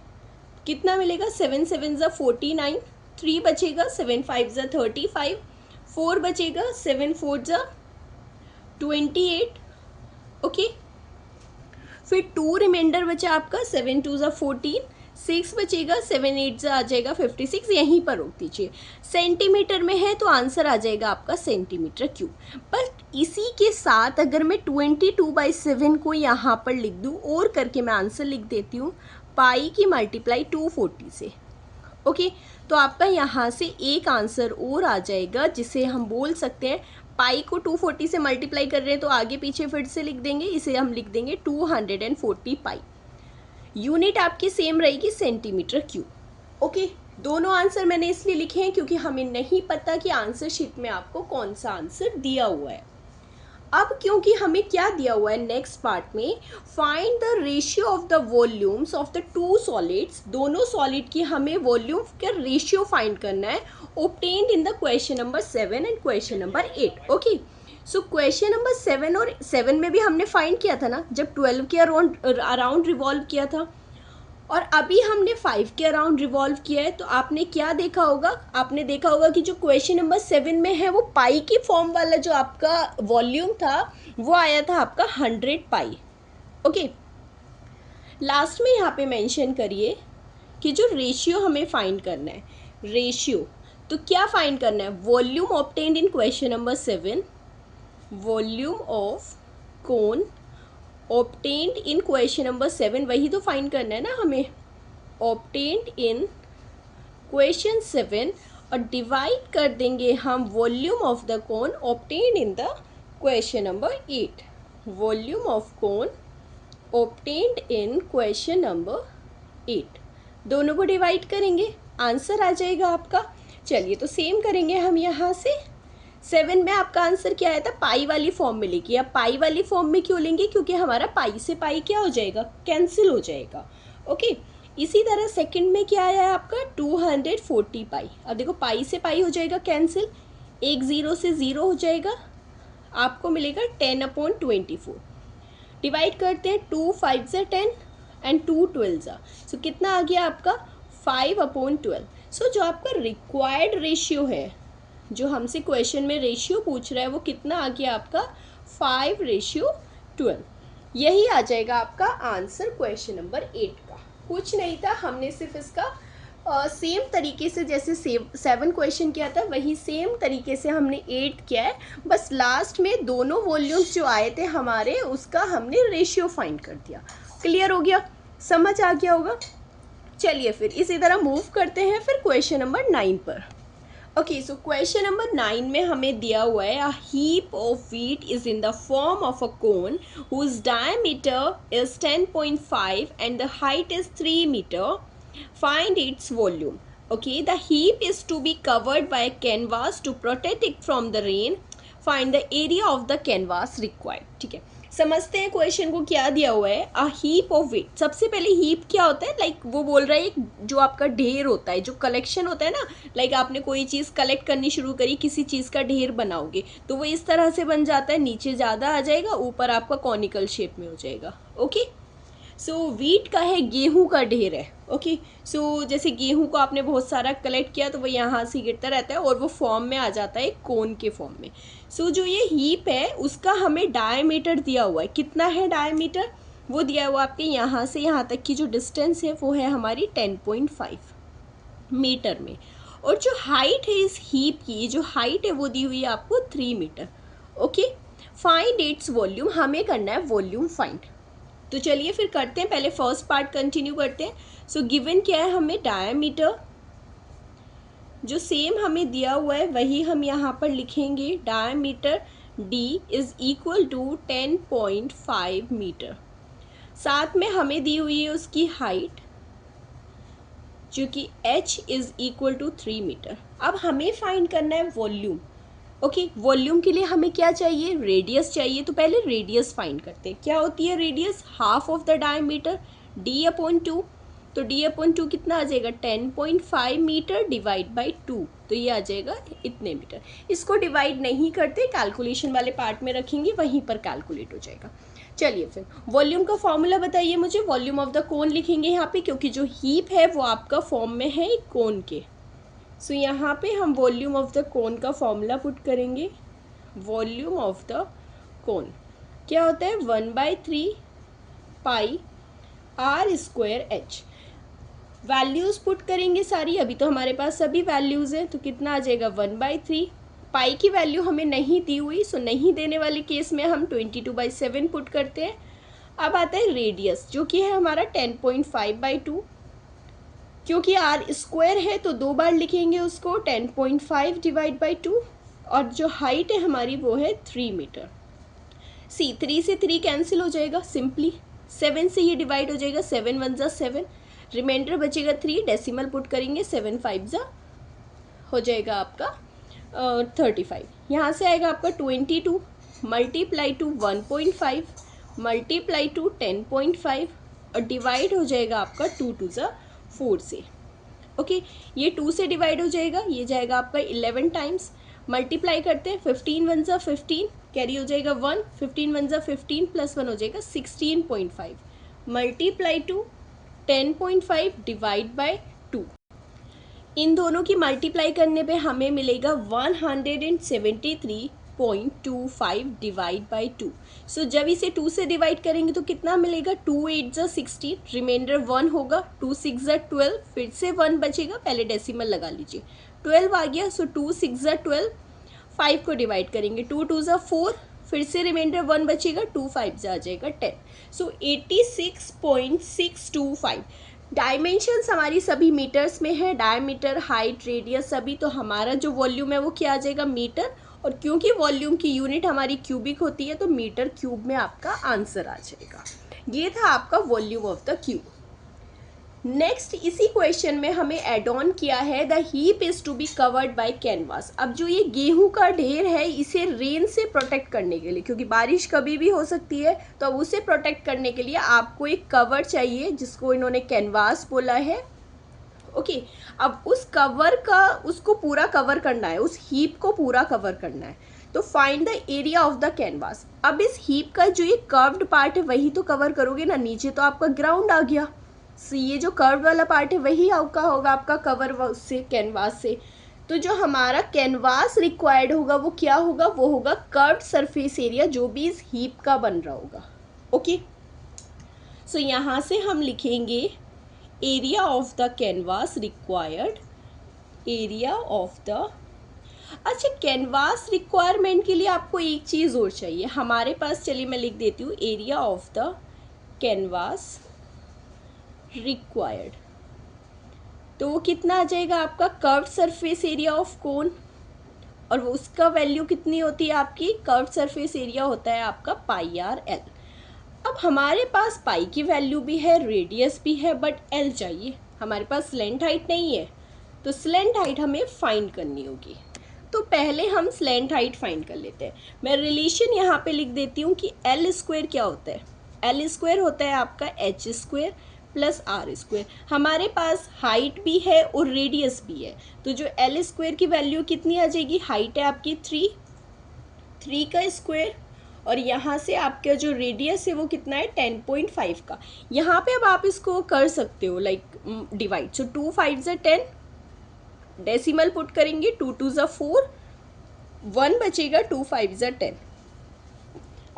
कितना मिलेगा, 7 7 ज़ा 49, 3 बचेगा, 7 5 ज़ा 35, 4 बचेगा, 7 4 ज़ा 28। ओके, फिर 2 रिमाइंडर बचा आपका, 7 2 ज़ा 14, 6 बचेगा, 7 8 ज़ा आ जाएगा 56, यहीं पर रोक दीजिए। सेंटीमीटर में है तो आंसर आ जाएगा आपका सेंटीमीटर क्यूब। बट इसी के साथ अगर मैं 22/7 को यहाँ पर लिख दूँ और करके मैं आंसर लिख देती हूँ पाई की मल्टीप्लाई 240 से। ओके, तो आपका यहाँ से एक आंसर और आ जाएगा, जिसे हम बोल सकते हैं पाई को 240 से मल्टीप्लाई कर रहे हैं तो आगे पीछे फिर से लिख देंगे, इसे हम लिख देंगे 240 पाई। यूनिट आपकी सेम रहेगी सेंटीमीटर क्यूब। ओके, दोनों आंसर मैंने इसलिए लिखे हैं क्योंकि हमें नहीं पता कि आंसर शीट में आपको कौन सा आंसर दिया हुआ है। अब क्योंकि हमें क्या दिया हुआ है नेक्स्ट पार्ट में, find the ratio of the volumes of the two solids, दोनों सॉलिड की हमें वॉल्यूम का रेशियो फाइंड करना है, obtained in the question number 7 and question number 8. Okay, so question number 7 और 7 में भी हमने फाइंड किया था ना, जब 12 के अराउंड रिवॉल्व किया था, और अभी हमने 5 के अराउंड रिवॉल्व किया है। तो आपने क्या देखा होगा, आपने देखा होगा कि जो क्वेश्चन नंबर 7 में है वो पाई की फॉर्म वाला जो आपका वॉल्यूम था वो आया था आपका 100 पाई। ओके, लास्ट में यहाँ पे मेंशन करिए कि जो रेशियो हमें फाइंड करना है, रेशियो तो क्या फाइंड करना है, volume obtained in question number 7, volume of cone obtained in question number 7, वही तो फाइंड करना है ना हमें, ऑब्टेन्ड इन क्वेश्चन 7, और डिवाइड कर देंगे हम volume of the cone obtained in the question number 8, volume of cone obtained in question number 8, दोनों को डिवाइड करेंगे, आंसर आ जाएगा आपका। चलिए तो सेम करेंगे हम यहाँ से। 7 में आपका आंसर क्या आया था, पाई वाली फॉर्म में लेके। अब पाई वाली फॉर्म में क्यों लेंगे, क्योंकि हमारा पाई से पाई क्या हो जाएगा, कैंसिल हो जाएगा। ओके, इसी तरह सेकंड में क्या आया है आपका 240 पाई। अब देखो पाई से पाई हो जाएगा कैंसिल, एक 0 से 0 हो जाएगा, आपको मिलेगा 10/24। डिवाइड करते हैं, 2 5 ज़ा 10 एंड 2 12 ज़ा, सो कितना आ गया आपका 5/12। सो जो आपका रिक्वायर्ड रेशियो है, जो हमसे क्वेश्चन में रेशियो पूछ रहा है, वो कितना आ गया आपका 5/12। यही आ जाएगा आपका आंसर क्वेश्चन नंबर 8 का। कुछ नहीं था, हमने सिर्फ इसका सेम तरीके से जैसे 7 क्वेश्चन किया था वही सेम तरीके से हमने 8 किया है, बस लास्ट में दोनों वॉल्यूम्स जो आए थे हमारे उसका हमने रेशियो फाइंड कर दिया। क्लियर हो गया, समझ आ गया होगा। चलिए फिर इसी तरह मूव करते हैं फिर क्वेश्चन नंबर 9 पर। ओके, सो क्वेश्चन नंबर 9 में हमें दिया हुआ है, a heap of wheat is in the form of a cone whose diameter is 10.5 and the height is 3 metre, find its volume. Okay, the heap is to be covered by a canvas to protect it from the rain. Find the area of the canvas required. ठीक है, समझते हैं क्वेश्चन को क्या दिया हुआ है। अ हीप ऑफ वेट, सबसे पहले हीप क्या होता है, लाइक वो बोल रहा है एक जो आपका ढेर होता है, जो कलेक्शन होता है ना, लाइक आपने कोई चीज़ कलेक्ट करनी शुरू करी, किसी चीज़ का ढेर बनाओगे तो वो इस तरह से बन जाता है, नीचे ज़्यादा आ जाएगा, ऊपर आपका कॉनिकल शेप में हो जाएगा। ओके, सो व्हीट का है, गेहूं का ढेर है। ओके, सो जैसे गेहूं को आपने बहुत सारा कलेक्ट किया तो वो यहाँ से गिरता रहता है और वो फॉर्म में आ जाता है कोन के फॉर्म में। सो जो ये हीप है उसका हमें डायमीटर दिया हुआ है, कितना है डायमीटर, वो दिया हुआ आपके यहाँ से यहाँ तक की जो डिस्टेंस है वो है हमारी 10.5 मीटर में, और जो हाइट है इस हीप की, जो हाइट है वो दी हुई है आपको 3 metre. Okay, find its volume, हमें करना है वॉल्यूम फाइंड। तो चलिए फिर करते हैं, पहले फर्स्ट पार्ट कंटिन्यू करते हैं। सो गिवन क्या है हमें, डायमीटर जो सेम हमें दिया हुआ है वही हम यहाँ पर लिखेंगे। Diameter D is equal to 10.5 metre. साथ में हमें दी हुई है उसकी हाइट जो कि h is equal to 3 metre. अब हमें फाइंड करना है वॉल्यूम। ओके, वॉल्यूम के लिए हमें क्या चाहिए, रेडियस चाहिए। तो पहले रेडियस फाइंड करते हैं। क्या होती है radius, half of the diameter d/2। तो d/2 कितना आ जाएगा, 10.5 मीटर डिवाइड बाई 2, तो ये आ जाएगा इतने मीटर। इसको डिवाइड नहीं करते, कैलकुलेशन वाले पार्ट में रखेंगे, वहीं पर कैलकुलेट हो जाएगा। चलिए फिर वॉल्यूम का फॉर्मूला बताइए मुझे। वॉल्यूम ऑफ द कोन लिखेंगे यहाँ पे, क्योंकि जो हीप है वो आपका फॉर्म में है एक कोन के। सो यहाँ पे हम वॉल्यूम ऑफ द कोन का फॉर्मूला पुट करेंगे। वॉल्यूम ऑफ द कोन क्या होता है, 1/3 पाई r²h। वैल्यूज़ पुट करेंगे सारी, अभी तो हमारे पास सभी वैल्यूज़ हैं, तो कितना आ जाएगा 1/3। पाई की वैल्यू हमें नहीं दी हुई, सो नहीं देने वाले केस में हम 22/7 पुट करते हैं। अब आता है रेडियस जो कि है हमारा 10.5/2। क्योंकि r² है तो 2 बार लिखेंगे उसको, 10.5 डिवाइड बाई 2। और जो हाइट है हमारी वो है 3 मीटर। 3 से 3 कैंसिल हो जाएगा सिंपली, 7 से ये डिवाइड हो जाएगा, 7 1 ज़ा 7, रिमाइंडर बचेगा 3, डेसिमल पुट करेंगे, 7 5 ज़ा हो जाएगा आपका 35। यहाँ से आएगा आपका 22 मल्टीप्लाई टू 1.5 मल्टीप्लाई टू 10.5 और डिवाइड हो जाएगा आपका 2 2 ज़ा 4 से। ओके, ये 2 से डिवाइड हो जाएगा, ये जाएगा आपका 11 टाइम्स। मल्टीप्लाई करते हैं, 15 1 ज़ा 15, कैरी हो जाएगा 1, 15 1 ज़ा 15 प्लस 1 हो जाएगा 16.5 मल्टीप्लाई टू 10.5 डिवाइड बाय 2। इन दोनों की मल्टीप्लाई करने पे हमें मिलेगा 173.25 डिवाइड बाई 2। सो जब इसे 2 से डिवाइड करेंगे तो कितना मिलेगा, 2 8 ज़ा 16, रिमाइंडर 1 होगा, 2 6 ज़ा 12, फिर से 1 बचेगा, पहले डेसिमल लगा लीजिए, 12 आ गया। सो 2 6 ज़ा 12, 5 को डिवाइड करेंगे, 2 2 ज़ा 4, फिर से रिमाइंडर 1 बचेगा, 2 5 ज़ा आ जाएगा 10। सो 86.625। डायमेंशंस हमारी सभी मीटर्स में है, डायमीटर, हाइट, रेडियस सभी। तो हमारा जो वॉल्यूम है वो क्या आ जाएगा, मीटर। और क्योंकि वॉल्यूम की यूनिट हमारी क्यूबिक होती है तो मीटर क्यूब में आपका आंसर आ जाएगा। ये था आपका volume of the cube. Next इसी क्वेश्चन में हमें एड ऑन किया है the heap is to be covered by canvas. अब जो ये गेहूं का ढेर है इसे रेन से प्रोटेक्ट करने के लिए, क्योंकि बारिश कभी भी हो सकती है, तो अब उसे प्रोटेक्ट करने के लिए आपको एक कवर चाहिए जिसको इन्होंने कैनवास बोला है। ओके, अब उस कवर का, उसको पूरा कवर करना है, उस हीप को पूरा कवर करना है। तो find the area of the canvas. अब इस हीप का जो ये कर्व्ड पार्ट है वही तो कवर करोगे ना, नीचे तो आपका ग्राउंड आ गया। सो ये जो कर्व वाला पार्ट है वही आपका होगा आपका कवर उससे, कैनवास से। तो जो हमारा कैनवास रिक्वायर्ड होगा वो क्या होगा, वो होगा कर्व्ड सरफेस एरिया जो भी इस हीप का बन रहा होगा। ओके, सो यहाँ से हम लिखेंगे area of the canvas required, area of the. अच्छा, कैनवास रिक्वायरमेंट के लिए आपको एक चीज़ और चाहिए हमारे पास, चलिए मैं लिख देती हूँ, area of the canvas required. तो वो कितना आ जाएगा आपका, curved surface area of cone. और वो उसका वैल्यू कितनी होती है आपकी, कर्व्ड सरफेस एरिया होता है आपका πr/l। अब हमारे पास पाई की वैल्यू भी है, रेडियस भी है, बट एल चाहिए। हमारे पास स्लेंट हाइट नहीं है, तो स्लेंट हाइट हमें फाइंड करनी होगी। तो पहले हम स्लेंट हाइट फाइंड कर लेते हैं। मैं रिलेशन यहाँ पे लिख देती हूँ कि L² क्या होता है, L² होता है आपका h² प्लस r²। हमारे पास हाइट भी है और रेडियस भी है, तो जो L² की वैल्यू कितनी आ जाएगी, हाइट है आपकी 3 का स्क्वायर, और यहाँ से आपका जो रेडियस है वो कितना है 10.5 का। यहाँ पे अब आप इसको कर सकते हो लाइक डिवाइड। सो 2 5 ज़ा 10, डेसिमल पुट करेंगे, 2 2 ज़ा 4, 1 बचेगा, 2 5 ज़ा 10,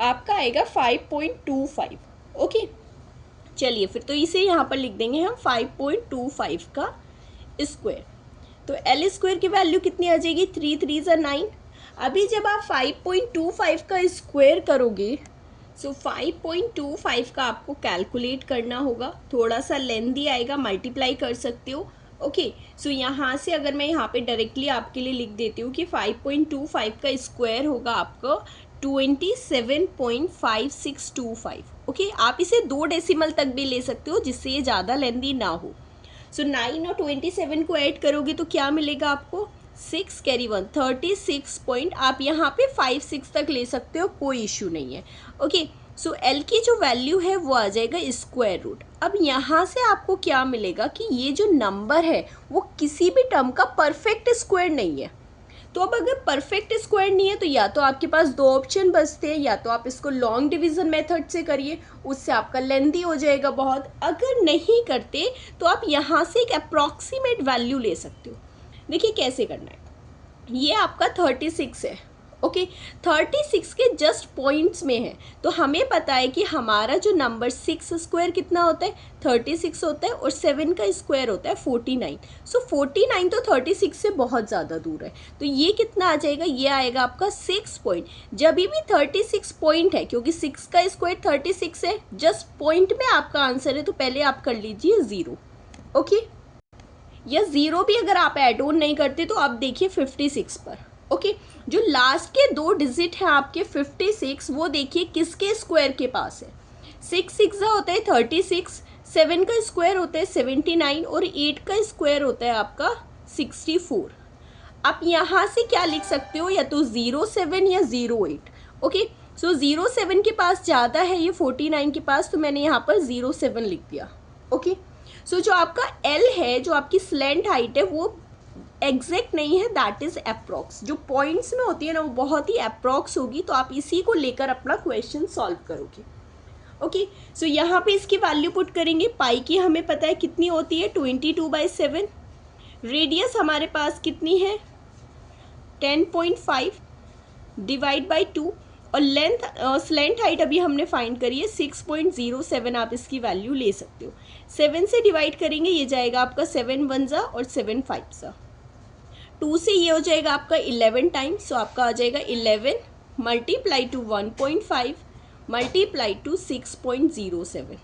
आपका आएगा 5.25। ओके, चलिए फिर तो इसे यहाँ पर लिख देंगे हम 5.25 का स्क्वायर। तो L² की वैल्यू कितनी आ जाएगी, 3 3 ज़ा 9। अभी जब आप 5.25 का स्क्वायर करोगे, सो 5.25 का आपको कैलकुलेट करना होगा, थोड़ा सा लेंथी आएगा, मल्टीप्लाई कर सकते हो। ओके, सो यहाँ से अगर मैं यहाँ पे डायरेक्टली आपके लिए लिख देती हूँ कि 5.25 का स्क्वायर होगा आपको 27.5625। ओके, आप इसे 2 डेसिमल तक भी ले सकते हो जिससे ये ज़्यादा लेंदी ना हो। सो 9 और 27 को ऐड करोगे तो क्या मिलेगा आपको, 6 कैरी 1 36 पॉइंट। आप यहाँ पे 5-6 तक ले सकते हो, कोई इशू नहीं है। ओके, सो एल की जो वैल्यू है वो आ जाएगा स्क्वायर रूट। अब यहाँ से आपको क्या मिलेगा कि ये जो नंबर है वो किसी भी टर्म का परफेक्ट स्क्वायर नहीं है। तो अब अगर परफेक्ट स्क्वायर नहीं है तो या तो आपके पास 2 ऑप्शन बचते हैं, या तो आप इसको लॉन्ग डिवीजन मेथड से करिए, उससे आपका लेंदी हो जाएगा बहुत। अगर नहीं करते तो आप यहाँ से एक अप्रॉक्सीमेट वैल्यू ले सकते हो। देखिए कैसे करना है, ये आपका 36 है। ओके, 36 के जस्ट पॉइंट्स में है, तो हमें पता है कि हमारा जो नंबर 6 स्क्वायर कितना होता है, 36 होता है, और 7 का स्क्वायर होता है 49। सो 49 तो 36 से बहुत ज़्यादा दूर है, तो ये कितना आ जाएगा, ये आएगा आपका 6 पॉइंट। जब भी 36 पॉइंट है, क्योंकि 6 का स्क्वायर 36 है, जस्ट पॉइंट में आपका आंसर है, तो पहले आप कर लीजिए 0। ओके, या 0 भी अगर आप ऐड ऑन नहीं करते तो आप देखिए 56 पर। ओके, जो लास्ट के 2 डिजिट हैं आपके 56, वो देखिए किसके स्क्वायर के पास है। 6 6 होता है 36, 7 का स्क्वायर होता है 79, और 8 का स्क्वायर होता है आपका 64। आप यहाँ से क्या लिख सकते हो, या तो 07 या 08। ओके, सो 07 के पास ज़्यादा है ये 49 के पास, तो मैंने यहाँ पर 07 लिख दिया। ओके, सो जो आपका L है, जो आपकी स्लैंट हाइट है, वो एग्जैक्ट नहीं है, दैट इज अप्रॉक्स। जो पॉइंट्स में होती है ना वो बहुत ही अप्रॉक्स होगी, तो आप इसी को लेकर अपना क्वेश्चन सॉल्व करोगे। ओके, सो यहाँ पे इसकी वैल्यू पुट करेंगे। पाई की हमें पता है कितनी होती है, 22/7। रेडियस हमारे पास कितनी है, 10.5 डिवाइड बाई 2, और लेंथ स्लैंट हाइट अभी हमने फाइंड करी है 6.07। आप इसकी वैल्यू ले सकते हो। 7 से डिवाइड करेंगे, ये जाएगा आपका 7 1 जा और 7 5 जा। 2 से ये हो जाएगा आपका 11 टाइम्स, सो आपका आ जाएगा 11 मल्टीप्लाई टू 1.5 मल्टीप्लाई टू 6.07।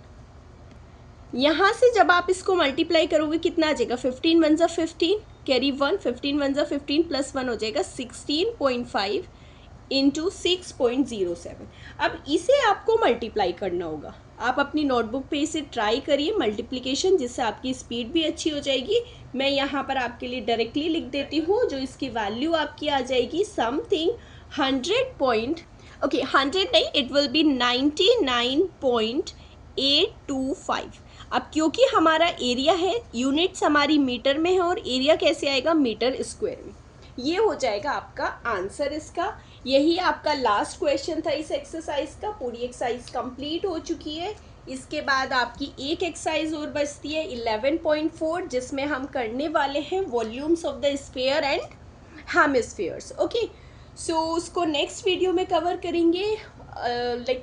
यहाँ से जब आप इसको मल्टीप्लाई करोगे कितना आ जाएगा, 15 1 जा 15 कैरी 1, 15 1 जा 15 प्लस 1 हो जाएगा 16.5 इंटू 6.07। अब इसे आपको मल्टीप्लाई करना होगा। आप अपनी नोटबुक पे इसे ट्राई करिए मल्टीप्लिकेशन, जिससे आपकी स्पीड भी अच्छी हो जाएगी। मैं यहाँ पर आपके लिए डायरेक्टली लिख देती हूँ, जो इसकी वैल्यू आपकी आ जाएगी समथिंग 100 नहीं, इट विल बी 99.825। अब क्योंकि हमारा एरिया है, यूनिट्स हमारी मीटर में है, और एरिया कैसे आएगा, मीटर स्क्वायर में। ये हो जाएगा आपका आंसर इसका। यही आपका लास्ट क्वेश्चन था इस एक्सरसाइज का। पूरी एक्सरसाइज कंप्लीट हो चुकी है। इसके बाद आपकी एक एक्सरसाइज और बचती है 11.4, जिसमें हम करने वाले हैं volumes of the sphere and hemispheres. Okay, so उसको नेक्स्ट वीडियो में कवर करेंगे।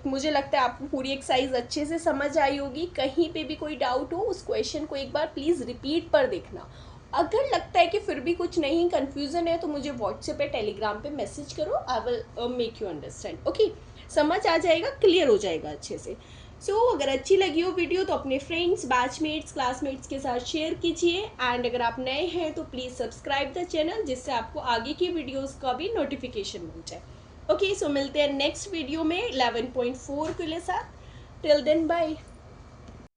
मुझे लगता है आपको पूरी एक्सरसाइज अच्छे से समझ आई होगी। कहीं पे भी कोई डाउट हो, उस क्वेश्चन को एक बार प्लीज़ रिपीट पर देखना। अगर लगता है कि फिर भी कुछ नहीं, कन्फ्यूज़न है, तो मुझे व्हाट्सएप पे, टेलीग्राम पे मैसेज करो। I will make you understand. Okay, समझ आ जाएगा, क्लियर हो जाएगा अच्छे से। सो अगर अच्छी लगी हो वीडियो तो अपने फ्रेंड्स, बैचमेट्स, क्लासमेट्स के साथ शेयर कीजिए। एंड अगर आप नए हैं तो प्लीज़ सब्सक्राइब द चैनल, जिससे आपको आगे की वीडियोज़ का भी नोटिफिकेशन मिल जाए। ओके, सो मिलते हैं नेक्स्ट वीडियो में 11.4 के लिए साथ। Till then bye.